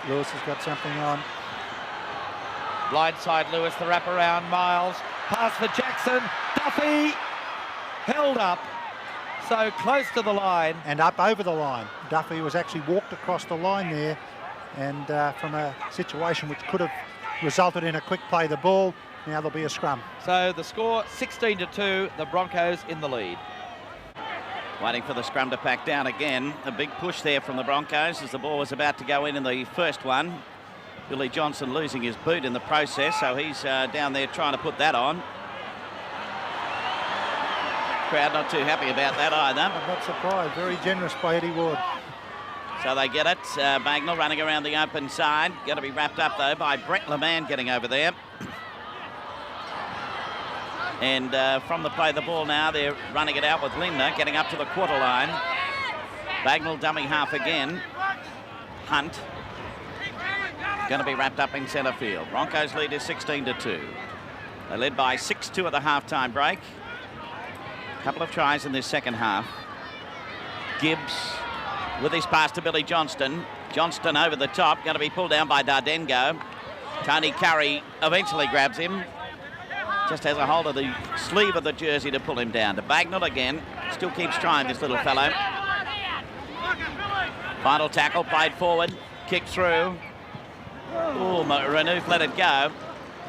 [SPEAKER 5] Lewis has got something on.
[SPEAKER 6] Blindside Lewis, the wraparound. Miles. Pass for Jackson. Duffy held up. So close to the line.
[SPEAKER 5] And up over the line. Duffy was actually walked across the line there, and from a situation which could have resulted in a quick play the ball. Now there'll be a scrum.
[SPEAKER 6] So the score 16-2, the Broncos in the lead.
[SPEAKER 4] Waiting for the scrum to pack down again. A big push there from the Broncos as the ball was about to go in the first one. Billy Johnson losing his boot in the process, so he's down there trying to put that on. Crowd not too happy about that either.
[SPEAKER 5] I'm not surprised. Very generous by Eddie Ward.
[SPEAKER 4] So they get it. Bagnall running around the open side. Got to be wrapped up though by Brett LeMan getting over there. And from the play the ball now, they're running it out with Lindner, getting up to the quarter line. Bagnall dummy half again. Hunt. Going to be wrapped up in centre field. Broncos lead is 16-2. They led by 6-2 at the half-time break. A couple of tries in this second half. Gibbs with his pass to Billy Johnston. Johnston over the top, going to be pulled down by Dardengo. Tony Curry eventually grabs him. Just has a hold of the sleeve of the jersey to pull him down. To Bagnall again. Still keeps trying, this little fellow. Final tackle, played forward. Kick through. Oh, Renouf let it go.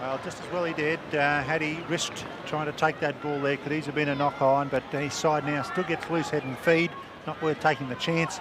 [SPEAKER 5] Well, just as well he did. Had he risked trying to take that ball there, could easily have been a knock on, but his side now still gets loose head and feed. Not worth taking the chance,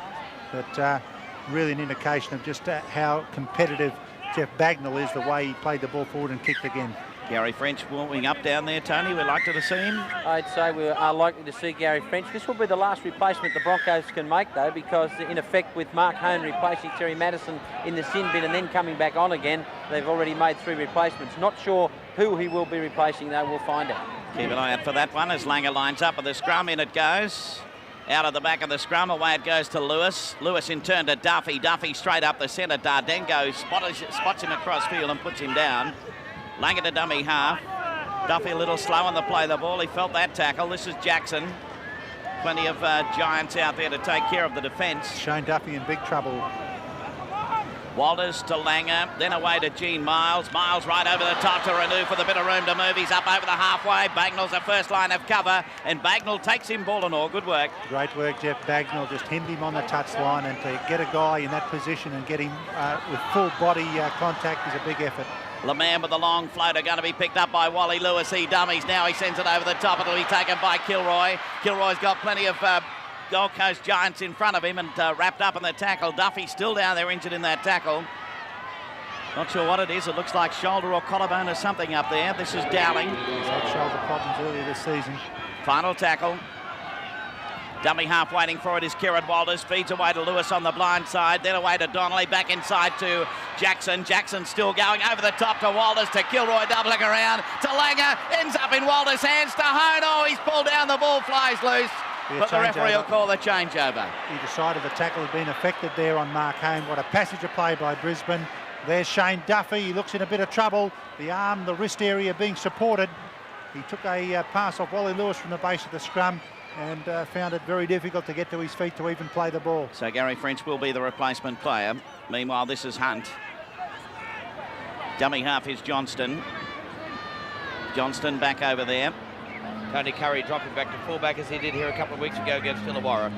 [SPEAKER 5] but really an indication of just how competitive Jeff Bagnall is, the way he played the ball forward and kicked again.
[SPEAKER 4] Gary French warming up down there, Tony. We'd like to see him.
[SPEAKER 7] I'd say we are likely to see Gary French. This will be the last replacement the Broncos can make, though, because in effect with Mark Hone replacing Terry Madison in the sin bin and then coming back on again, they've already made 3 replacements. Not sure who he will be replacing, though. We'll find out.
[SPEAKER 4] Keep an eye out for that one as Langer lines up at the scrum. In it goes. Out of the back of the scrum, away it goes to Lewis. Lewis in turn to Duffy. Duffy straight up the centre. Dardengo spots him across field and puts him down. Langer to dummy half. Duffy a little slow on the play the ball. He felt that tackle. This is Jackson. Plenty of Giants out there to take care of the defence.
[SPEAKER 5] Shane Duffy in big trouble.
[SPEAKER 4] Walters to Langer, then away to Gene Miles. Miles right over the top to Renouf with a bit of room to move. He's up over the halfway. Bagnall's the first line of cover, and Bagnall takes him ball and all. Good work.
[SPEAKER 5] Great work, Jeff Bagnall. Just hemmed him on the touchline, and to get a guy in that position and get him with full body contact is a big effort.
[SPEAKER 4] LeMan with the long floater going to be picked up by Wally Lewis. He dummies. Now he sends it over the top. It'll be taken by Kilroy. Kilroy's got plenty of Gold Coast Giants in front of him and wrapped up in the tackle. Duffy still down there injured in that tackle. Not sure what it is. It looks like shoulder or collarbone or something up there. This is Dowling.
[SPEAKER 5] He's had shoulder problems earlier this season.
[SPEAKER 4] Final tackle. Dummy half waiting for it is Kieran Walters. Feeds away to Lewis on the blind side. Then away to Donnelly. Back inside to Jackson. Jackson still going over the top to Walters. To Kilroy doubling around. To Langer. Ends up in Walters' hands to Hone. Oh, he's pulled down. The ball flies loose. But the referee will call the changeover.
[SPEAKER 5] He decided the tackle had been affected there on Mark Hone. What a passage of play by Brisbane. There's Shane Duffy. He looks in a bit of trouble. The arm, the wrist area being supported. He took a pass off Wally Lewis from the base of the scrum and found it very difficult to get to his feet to even play the ball.
[SPEAKER 4] So Gary French will be the replacement player. Meanwhile, this is Hunt. Dummy half is Johnston. Johnston back over there.
[SPEAKER 6] Tony Curry dropping back to fullback as he did here a couple of weeks ago against Illawarra.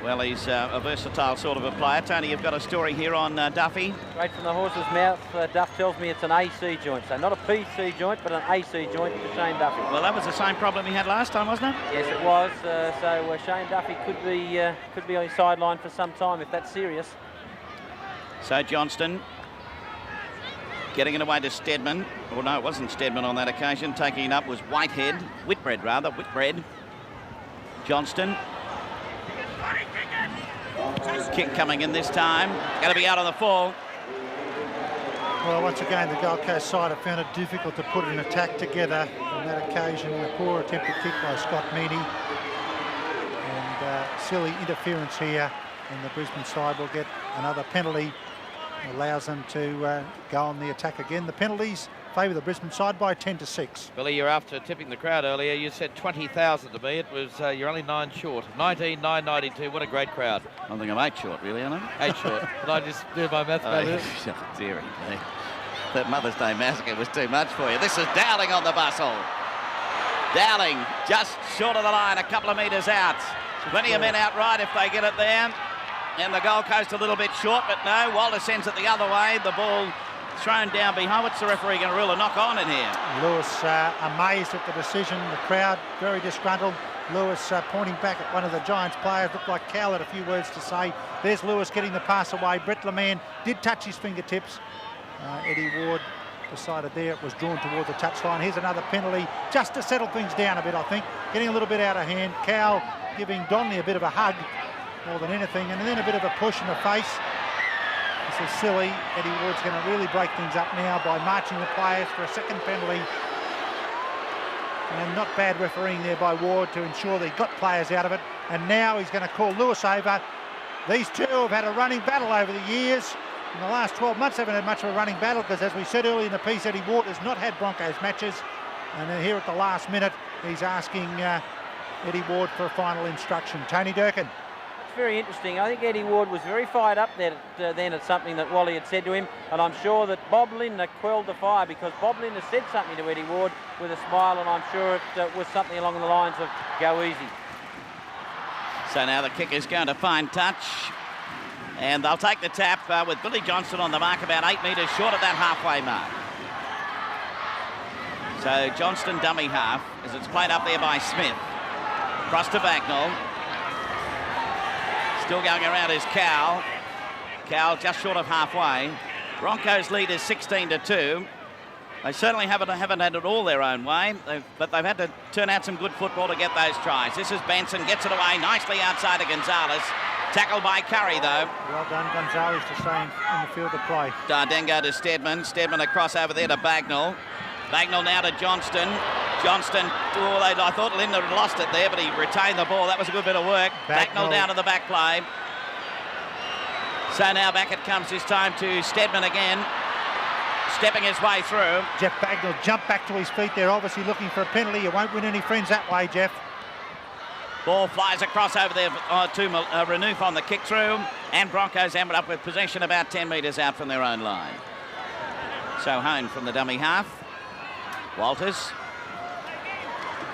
[SPEAKER 4] Well, he's a versatile sort of a player. Tony, you've got a story here on Duffy.
[SPEAKER 7] Right from the horse's mouth, Duff tells me it's an AC joint. So not a PC joint, but an AC joint for Shane Duffy.
[SPEAKER 4] Well, that was the same problem he had last time, wasn't it?
[SPEAKER 7] Yes, it was. So Shane Duffy could be on his sideline for some time if that's serious.
[SPEAKER 4] So Johnston Getting it away to Steadman. Well, no, it wasn't Steadman on that occasion. Taking it up was Whitbread. Johnston. Kick coming in this time. Going to be out on the fall.
[SPEAKER 5] Well, once again, the Gold Coast side have found it difficult to put an attack together. On that occasion, a poor attempted kick by Scott Meany. And silly interference here. And the Brisbane side will get another penalty. Allows them to go on the attack again. The penalties favour the Brisbane side by 10-6.
[SPEAKER 6] Billy, you're after tipping the crowd earlier. You said 20,000 to me. It was you're only 9 short. 19,992. What a great crowd.
[SPEAKER 4] I think I'm 8 short, really, aren't I?
[SPEAKER 6] 8 short. Did I just do my math about it?
[SPEAKER 4] Dearie me. That Mother's Day massacre was too much for you. This is Dowling on the bustle. Dowling just short of the line, a couple of metres out. Plenty of men out right if they get it there. And the Gold Coast a little bit short, but no, Walter sends it the other way. The ball thrown down behind. What's the referee going to rule? A knock on in here.
[SPEAKER 5] Lewis amazed at the decision. The crowd very disgruntled. Lewis pointing back at one of the Giants players. Looked like Cal had a few words to say. There's Lewis getting the pass away. Brett LeMan did touch his fingertips. Eddie Ward decided there it was drawn toward the touchline. Here's another penalty just to settle things down a bit, I think. Getting a little bit out of hand. Cal giving Donnelly a bit of a hug more than anything, and then a bit of a push in the face. This is silly. Eddie Ward's going to really break things up now by marching the players for a second penalty. And not bad refereeing there by Ward to ensure they got players out of it. And now he's going to call Lewis over. These two have had a running battle over the years. In the last 12 months, haven't had much of a running battle because, as we said earlier in the piece, Eddie Ward has not had Broncos matches. And then here at the last minute, he's asking Eddie Ward for a final instruction. Tony Durkin.
[SPEAKER 7] It's very interesting. I think Eddie Ward was very fired up then at something that Wally had said to him, and I'm sure that Bob Lindner quelled the fire, because Bob Lindner said something to Eddie Ward with a smile, and I'm sure it was something along the lines of go easy.
[SPEAKER 4] So now the kicker's going to find touch, and they'll take the tap with Billy Johnston on the mark, about 8 metres short of that halfway mark. So Johnston dummy half as it's played up there by Smith. Cross to Bagnall. Still going around is Cal. Cal just short of halfway. Broncos lead is 16-2. They certainly haven't had it all their own way, but they've had to turn out some good football to get those tries. This is Benson, gets it away nicely outside of Gonzalez. Tackled by Curry, though.
[SPEAKER 5] Well done, Gonzalez, to stay in the field of play.
[SPEAKER 4] Dardengo to Steadman. Steadman across over there to Bagnall. Bagnall now to Johnston. Johnston, I thought Lindner had lost it there, but he retained the ball. That was a good bit of work. Bagnall down to the back play. So now back it comes this time to Steadman again. Stepping his way through.
[SPEAKER 5] Jeff Bagnall jumped back to his feet there, obviously looking for a penalty. You won't win any friends that way, Jeff.
[SPEAKER 4] Ball flies across over there to Renouf on the kick through, and Broncos ended up with possession about 10 metres out from their own line. So Hone from the dummy half. Walters.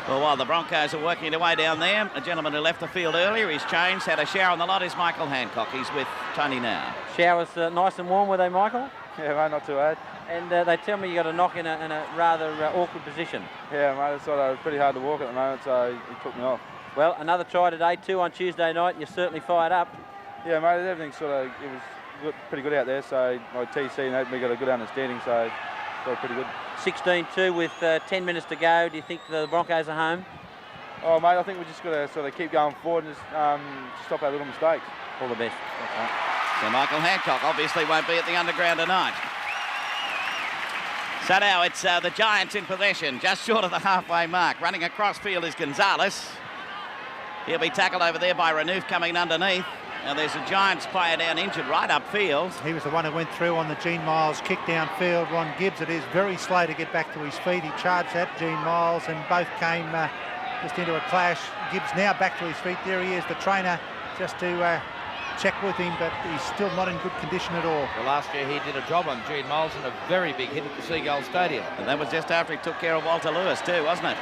[SPEAKER 4] Well, while the Broncos are working their way down there, a gentleman who left the field earlier, he's changed, had a shower on the lot, is Michael Hancock. He's with Tony now.
[SPEAKER 7] Showers nice and warm, were they, Michael?
[SPEAKER 8] Yeah, mate, not too bad.
[SPEAKER 7] And they tell me you got a knock in a rather awkward position.
[SPEAKER 8] Yeah, mate, it's sort of pretty hard to walk at the moment, so he took me off.
[SPEAKER 7] Well, another try today, 2 on Tuesday night, and you're certainly fired up.
[SPEAKER 8] Yeah, mate, everything it was pretty good out there, so my TC and that, we got a good understanding, so got pretty good.
[SPEAKER 7] 16-2 with 10 minutes to go. Do you think the Broncos are home?
[SPEAKER 8] Oh, mate, I think we just got to sort of keep going forward and just stop our little mistakes.
[SPEAKER 7] All the best.
[SPEAKER 4] So Michael Hancock obviously won't be at the underground tonight. So now it's the Giants in possession, just short of the halfway mark. Running across field is Gonzalez. He'll be tackled over there by Renouf coming underneath. Now there's a Giants player down injured right upfield.
[SPEAKER 5] He was the one who went through on the Gene Miles kick downfield. Ron Gibbs, it is very slow to get back to his feet. He charged at Gene Miles and both came just into a clash. Gibbs now back to his feet. There he is, the trainer, just to check with him, but he's still not in good condition at all.
[SPEAKER 6] Well, last year he did a job on Gene Miles and a very big hit at the Seagull Stadium.
[SPEAKER 4] And that was just after he took care of Walter Lewis too, wasn't it?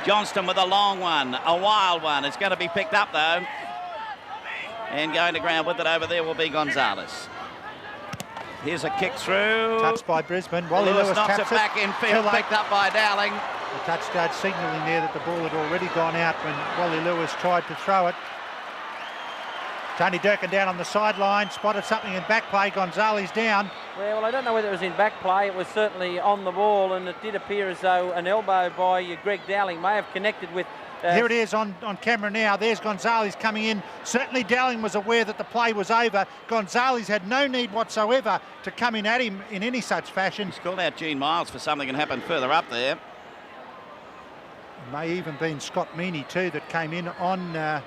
[SPEAKER 4] Johnston with a long one, a wild one. It's going to be picked up though. And going to ground with it over there will be Gonzalez. Here's a kick through.
[SPEAKER 5] Touched by Brisbane. Wally
[SPEAKER 4] Lewis
[SPEAKER 5] Lewis
[SPEAKER 4] knocks it back in field, picked up by Dowling.
[SPEAKER 5] The touch guard signalling there that the ball had already gone out when Wally Lewis tried to throw it. Tony Durkin down on the sideline, spotted something in back play. Gonzalez down.
[SPEAKER 7] Well, I don't know whether it was in back play. It was certainly on the ball, and it did appear as though an elbow by Greg Dowling may have connected with...
[SPEAKER 5] Here it is on camera now. There's Gonzalez coming in. Certainly Dowling was aware that the play was over. Gonzalez had no need whatsoever to come in at him in any such fashion.
[SPEAKER 4] He's called out Gene Miles for something that happened further up there.
[SPEAKER 5] It may even been Scott Meaney too that came in on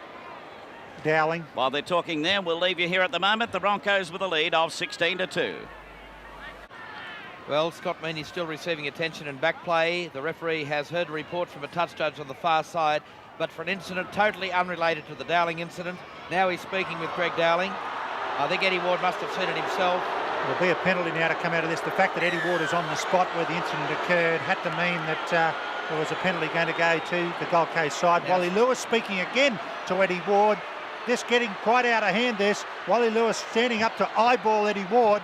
[SPEAKER 5] Dowling.
[SPEAKER 4] While they're talking there, we'll leave you here at the moment. The Broncos with a lead of 16-2.
[SPEAKER 6] Well, Scott Meaney's still receiving attention in back play. The referee has heard a report from a touch judge on the far side, but for an incident totally unrelated to the Dowling incident. Now he's speaking with Greg Dowling. I think Eddie Ward must have seen it himself.
[SPEAKER 5] There'll be a penalty now to come out of this. The fact that Eddie Ward is on the spot where the incident occurred had to mean that there was a penalty going to go to the Gold Coast side. Yes. Wally Lewis speaking again to Eddie Ward. This getting quite out of hand, this. Wally Lewis standing up to eyeball Eddie Ward.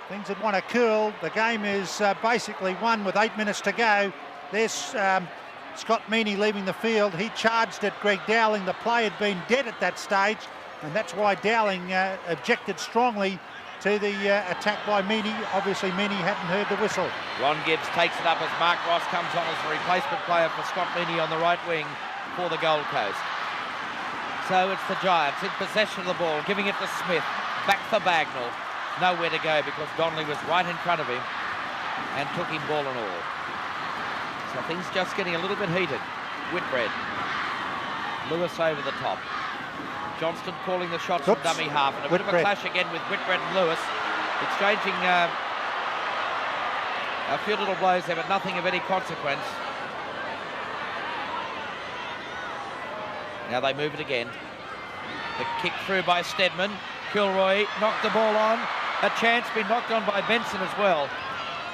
[SPEAKER 5] Things that want to cool. The game is basically won with 8 minutes to go. There's Scott Meaney leaving the field. He charged at Greg Dowling. The play had been dead at that stage, and that's why Dowling objected strongly to the attack by Meaney. Obviously, Meaney hadn't heard the whistle.
[SPEAKER 6] Ron Gibbs takes it up as Mark Ross comes on as a replacement player for Scott Meaney on the right wing for the Gold Coast. So it's the Giants in possession of the ball, giving it to Smith. Back for Bagnall. Nowhere to go because Donnelly was right in front of him and took him ball and all. So things just getting a little bit heated. Whitbread. Lewis over the top. Johnston calling the shots from dummy half. And a bit of a clash again with Whitbread and Lewis. Exchanging a few little blows there, but nothing of any consequence. Now they move it again. The kick through by Steadman. Kilroy knocked the ball on. A chance been knocked on by Benson as well.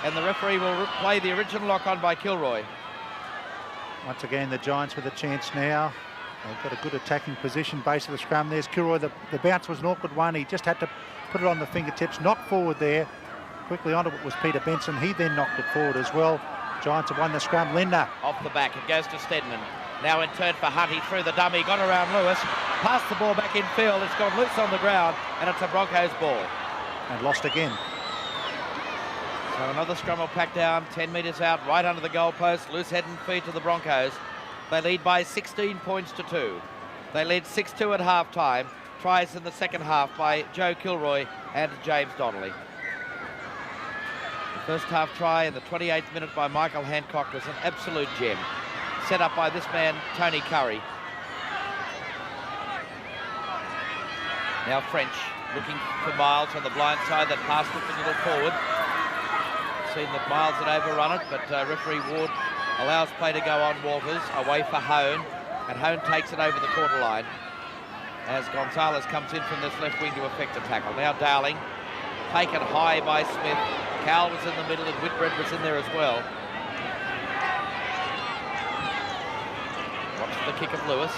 [SPEAKER 6] And the referee will play the original lock on by Kilroy.
[SPEAKER 5] Once again, the Giants with a chance now. They've got a good attacking position, base of the scrum. There's Kilroy. The bounce was an awkward one. He just had to put it on the fingertips. Knocked forward there. Quickly onto it was Peter Benson. He then knocked it forward as well. Giants have won the scrum. Lindner.
[SPEAKER 6] Off the back. It goes to Steadman. Now in turn for Hunt. He threw the dummy. Got around Lewis. Passed the ball back in field. It's gone loose on the ground. And it's a Broncos ball.
[SPEAKER 5] And lost again.
[SPEAKER 6] So another scrum will pack down. 10 metres out. Right under the goalpost. Loose head and feet to the Broncos. They lead by 16 points to 2. They lead 6-2 at half-time. Tries in the second half by Joe Kilroy and James Donnelly. The first half try in the 28th minute by Michael Hancock was an absolute gem. Set up by this man, Tony Curry. Now French looking for Miles on the blind side. That pass looked a little forward. Seen that Miles had overrun it, but referee Ward allows play to go on Walters, away for Hone, and Hone takes it over the quarter line as Gonzalez comes in from this left wing to effect a tackle. Now Dowling, taken high by Smith. Cowell was in the middle and Whitbread was in there as well. Watch the kick of Lewis,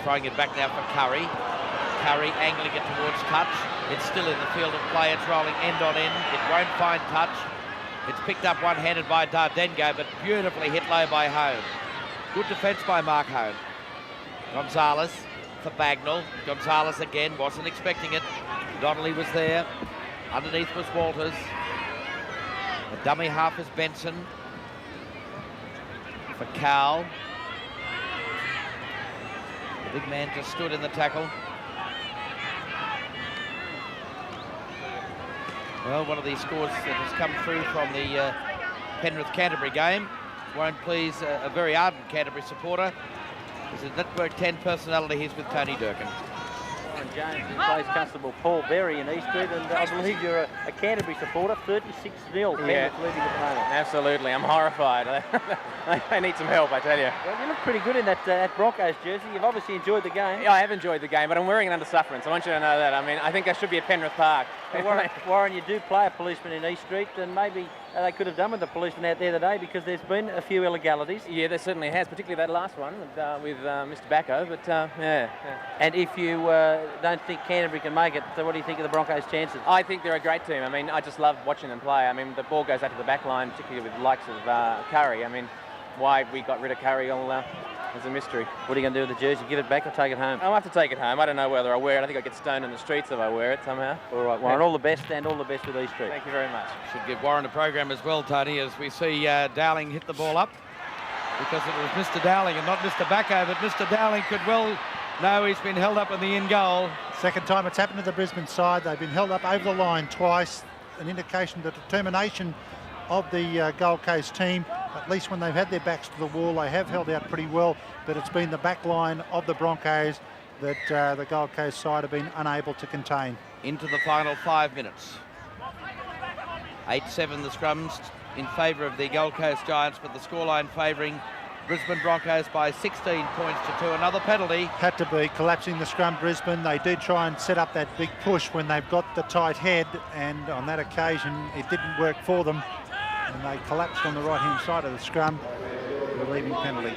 [SPEAKER 6] throwing it back now for Curry. Curry angling it towards touch. It's still in the field of play. It's rolling end on end. It won't find touch. It's picked up one-handed by Dardengo, but beautifully hit low by Hone. Good defence by Mark Hone. Gonzalez for Bagnall. Gonzalez again, wasn't expecting it. Donnelly was there. Underneath was Walters. The dummy half is Benson. For Cowell. The big man just stood in the tackle. Well, one of these scores that has come through from the Penrith-Canterbury game won't please a very ardent Canterbury supporter. There's a Network 10 personality. He's with Tony Durkin.
[SPEAKER 7] Warren James plays Constable Paul Berry in East Street, and I believe you're a Canterbury supporter. 36-0.
[SPEAKER 11] Yeah,
[SPEAKER 7] leading at the moment.
[SPEAKER 11] Absolutely. I'm horrified. I need some help, I tell you.
[SPEAKER 7] Well, you look pretty good in that Broncos jersey. You've obviously enjoyed the game.
[SPEAKER 11] Yeah, I have enjoyed the game, but I'm wearing it under sufferance. I want you to know that. I mean, I think I should be at Penrith Park.
[SPEAKER 7] Well, Warren, you do play a policeman in East Street, and maybe they could have done with the policeman out there today because there's been a few illegalities.
[SPEAKER 11] Yeah, there certainly has, particularly that last one with Mr. Bacco, but yeah.
[SPEAKER 7] And if you don't think Canterbury can make it, so what do you think of the Broncos' chances?
[SPEAKER 11] I think they're a great team. I mean, I just love watching them play. I mean, the ball goes out to the back line, particularly with the likes of Curry. I mean, why we got rid of Curry, It's a mystery.
[SPEAKER 7] What are you going to do with the jersey? Give it back or take it home?
[SPEAKER 11] I'll have to take it home. I don't know whether I wear it. I think I get stoned in the streets if I wear it somehow.
[SPEAKER 7] All right, Warren, all the best and all the best with these streets.
[SPEAKER 11] Thank you very much.
[SPEAKER 6] Should give Warren a program as well, Tony, as we see Dowling hit the ball up, because it was Mr. Dowling and not Mr. Backo, but Mr. Dowling could well know he's been held up in the in goal.
[SPEAKER 5] Second time it's happened to the Brisbane side. They've been held up over the line twice, an indication of the determination of the Gold Coast team. At least when they've had their backs to the wall, they have held out pretty well, but it's been the back line of the Broncos that the Gold Coast side have been unable to contain.
[SPEAKER 6] Into the final 5 minutes. 8-7 the scrums in favour of the Gold Coast Giants, but the scoreline favouring Brisbane Broncos by 16 points to 2. Another penalty.
[SPEAKER 5] Had to be collapsing the scrum, Brisbane. They did try and set up that big push when they've got the tight head, and on that occasion it didn't work for them, and they collapsed on the right-hand side of the scrum, relieving penalty.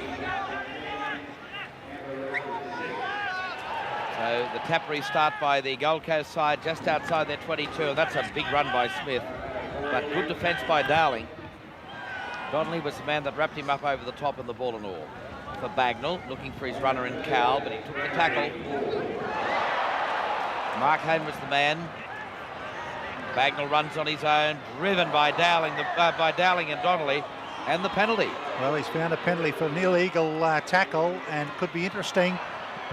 [SPEAKER 6] So the tap restart by the Gold Coast side just outside their 22, and that's a big run by Smith, but good defence by Dowling. Donnelly was the man that wrapped him up over the top and the ball and all. For Bagnall, looking for his runner in Cowell, but he took the tackle. Mark Hayne was the man. Bagnall runs on his own, driven by Dowling and Donnelly, and the penalty.
[SPEAKER 5] Well, he's found a penalty for an illegal tackle, and could be interesting.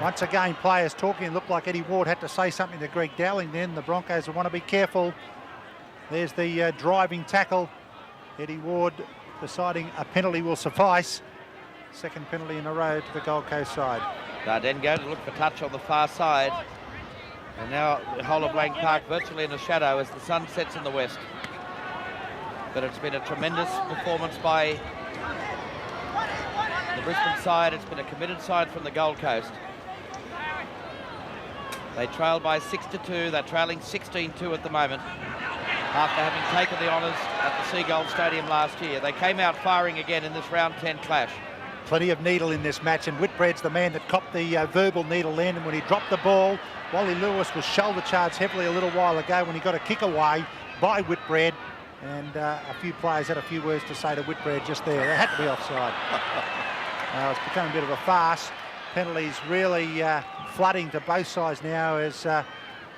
[SPEAKER 5] Once again, players talking. It looked like Eddie Ward had to say something to Greg Dowling then. The Broncos will want to be careful. There's the driving tackle. Eddie Ward deciding a penalty will suffice. Second penalty in a row to the Gold Coast side.
[SPEAKER 6] Dardengo to look for touch on the far side. And now the whole of Lang Park virtually in the shadow as the sun sets in the west. But it's been a tremendous performance by the Brisbane side. It's been a committed side from the Gold Coast. They trailed by 6-2. They're trailing 16-2 at the moment, after having taken the honours at the Seagull Stadium last year. They came out firing again in this round 10 clash.
[SPEAKER 5] Plenty of needle in this match, and Whitbread's the man that copped the verbal needle then, and when he dropped the ball, Wally Lewis was shoulder charged heavily a little while ago when he got a kick away by Whitbread, and a few players had a few words to say to Whitbread just there. They had to be offside. It's become a bit of a farce. Penalties really flooding to both sides now as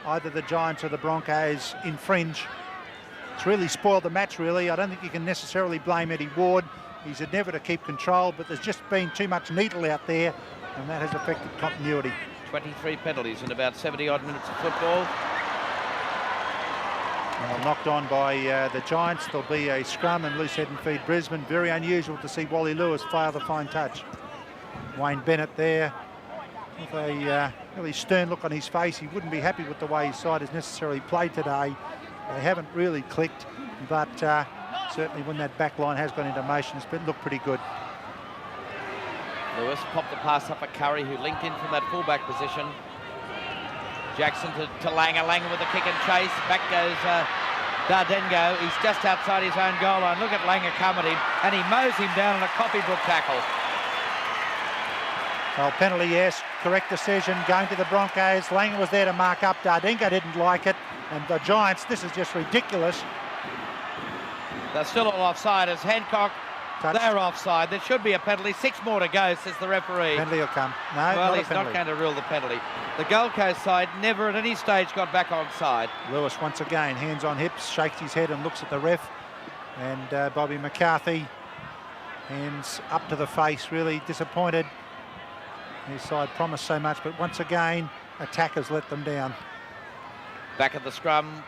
[SPEAKER 5] either the Giants or the Broncos infringe. It's really spoiled the match, really. I don't think you can necessarily blame Eddie Ward. He's endeavoured to keep control, but there's just been too much needle out there, and that has affected continuity.
[SPEAKER 6] 23 penalties in about 70-odd minutes of football.
[SPEAKER 5] Well, knocked on by the Giants. There'll be a scrum and loose head and feed Brisbane. Very unusual to see Wally Lewis fail the fine touch. Wayne Bennett there with a really stern look on his face. He wouldn't be happy with the way his side has necessarily played today. They haven't really clicked, but certainly when that back line has gone into motion, it's looked pretty good.
[SPEAKER 6] Lewis popped the pass up at Curry, who linked in from that fullback position. Jackson to Langer. Langer with a kick and chase. Back goes Dardengo. He's just outside his own goal line. Look at Langer come at him, and he mows him down on a copybook tackle.
[SPEAKER 5] Well, penalty, yes. Correct decision. Going to the Broncos. Langer was there to mark up. Dardengo didn't like it. And the Giants, this is just ridiculous.
[SPEAKER 6] They're still all offside as Hancock.
[SPEAKER 5] Touched.
[SPEAKER 6] They're offside. There should be a penalty. 6 more to go, says the referee.
[SPEAKER 5] Penalty will come. No,
[SPEAKER 6] well,
[SPEAKER 5] not
[SPEAKER 6] he's not going to rule the penalty. The Gold Coast side never at any stage got back onside.
[SPEAKER 5] Lewis once again, hands on hips, shakes his head and looks at the ref. And Bobby McCarthy, hands up to the face, really disappointed. His side promised so much, but once again, attackers let them down.
[SPEAKER 6] Back at the scrum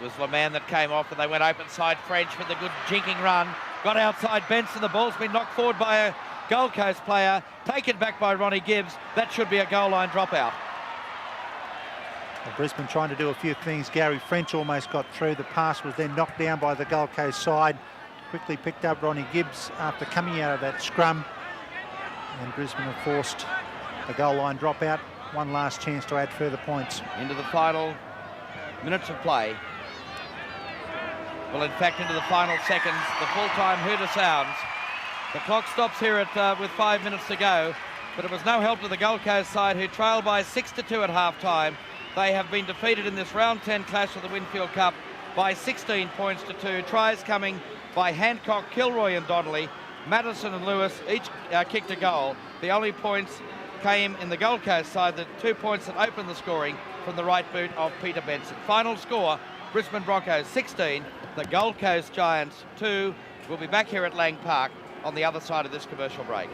[SPEAKER 6] was the man that came off, and they went open side. French with a good jinking run. Got outside Benson. The ball's been knocked forward by a Gold Coast player. Taken back by Ronnie Gibbs. That should be a goal line dropout.
[SPEAKER 5] Well, Brisbane trying to do a few things. Gary French almost got through. The pass was then knocked down by the Gold Coast side. Quickly picked up Ronnie Gibbs after coming out of that scrum. And Brisbane have forced the goal line dropout. One last chance to add further points.
[SPEAKER 6] Into the final minutes of play. Well, in fact, into the final seconds, the full-time hooter sounds. The clock stops here at with 5 minutes to go, but it was no help to the Gold Coast side, who trailed by 6-2 at half-time. They have been defeated in this round 10 clash of the Winfield Cup by 16 points to 2. Tries coming by Hancock, Kilroy and Donnelly. Madison and Lewis each kicked a goal. The only points came in the Gold Coast side, the 2 points that opened the scoring from the right boot of Peter Benson. Final score, Brisbane Broncos 16, the Gold Coast Giants 2. We'll be back here at Lang Park on the other side of this commercial break.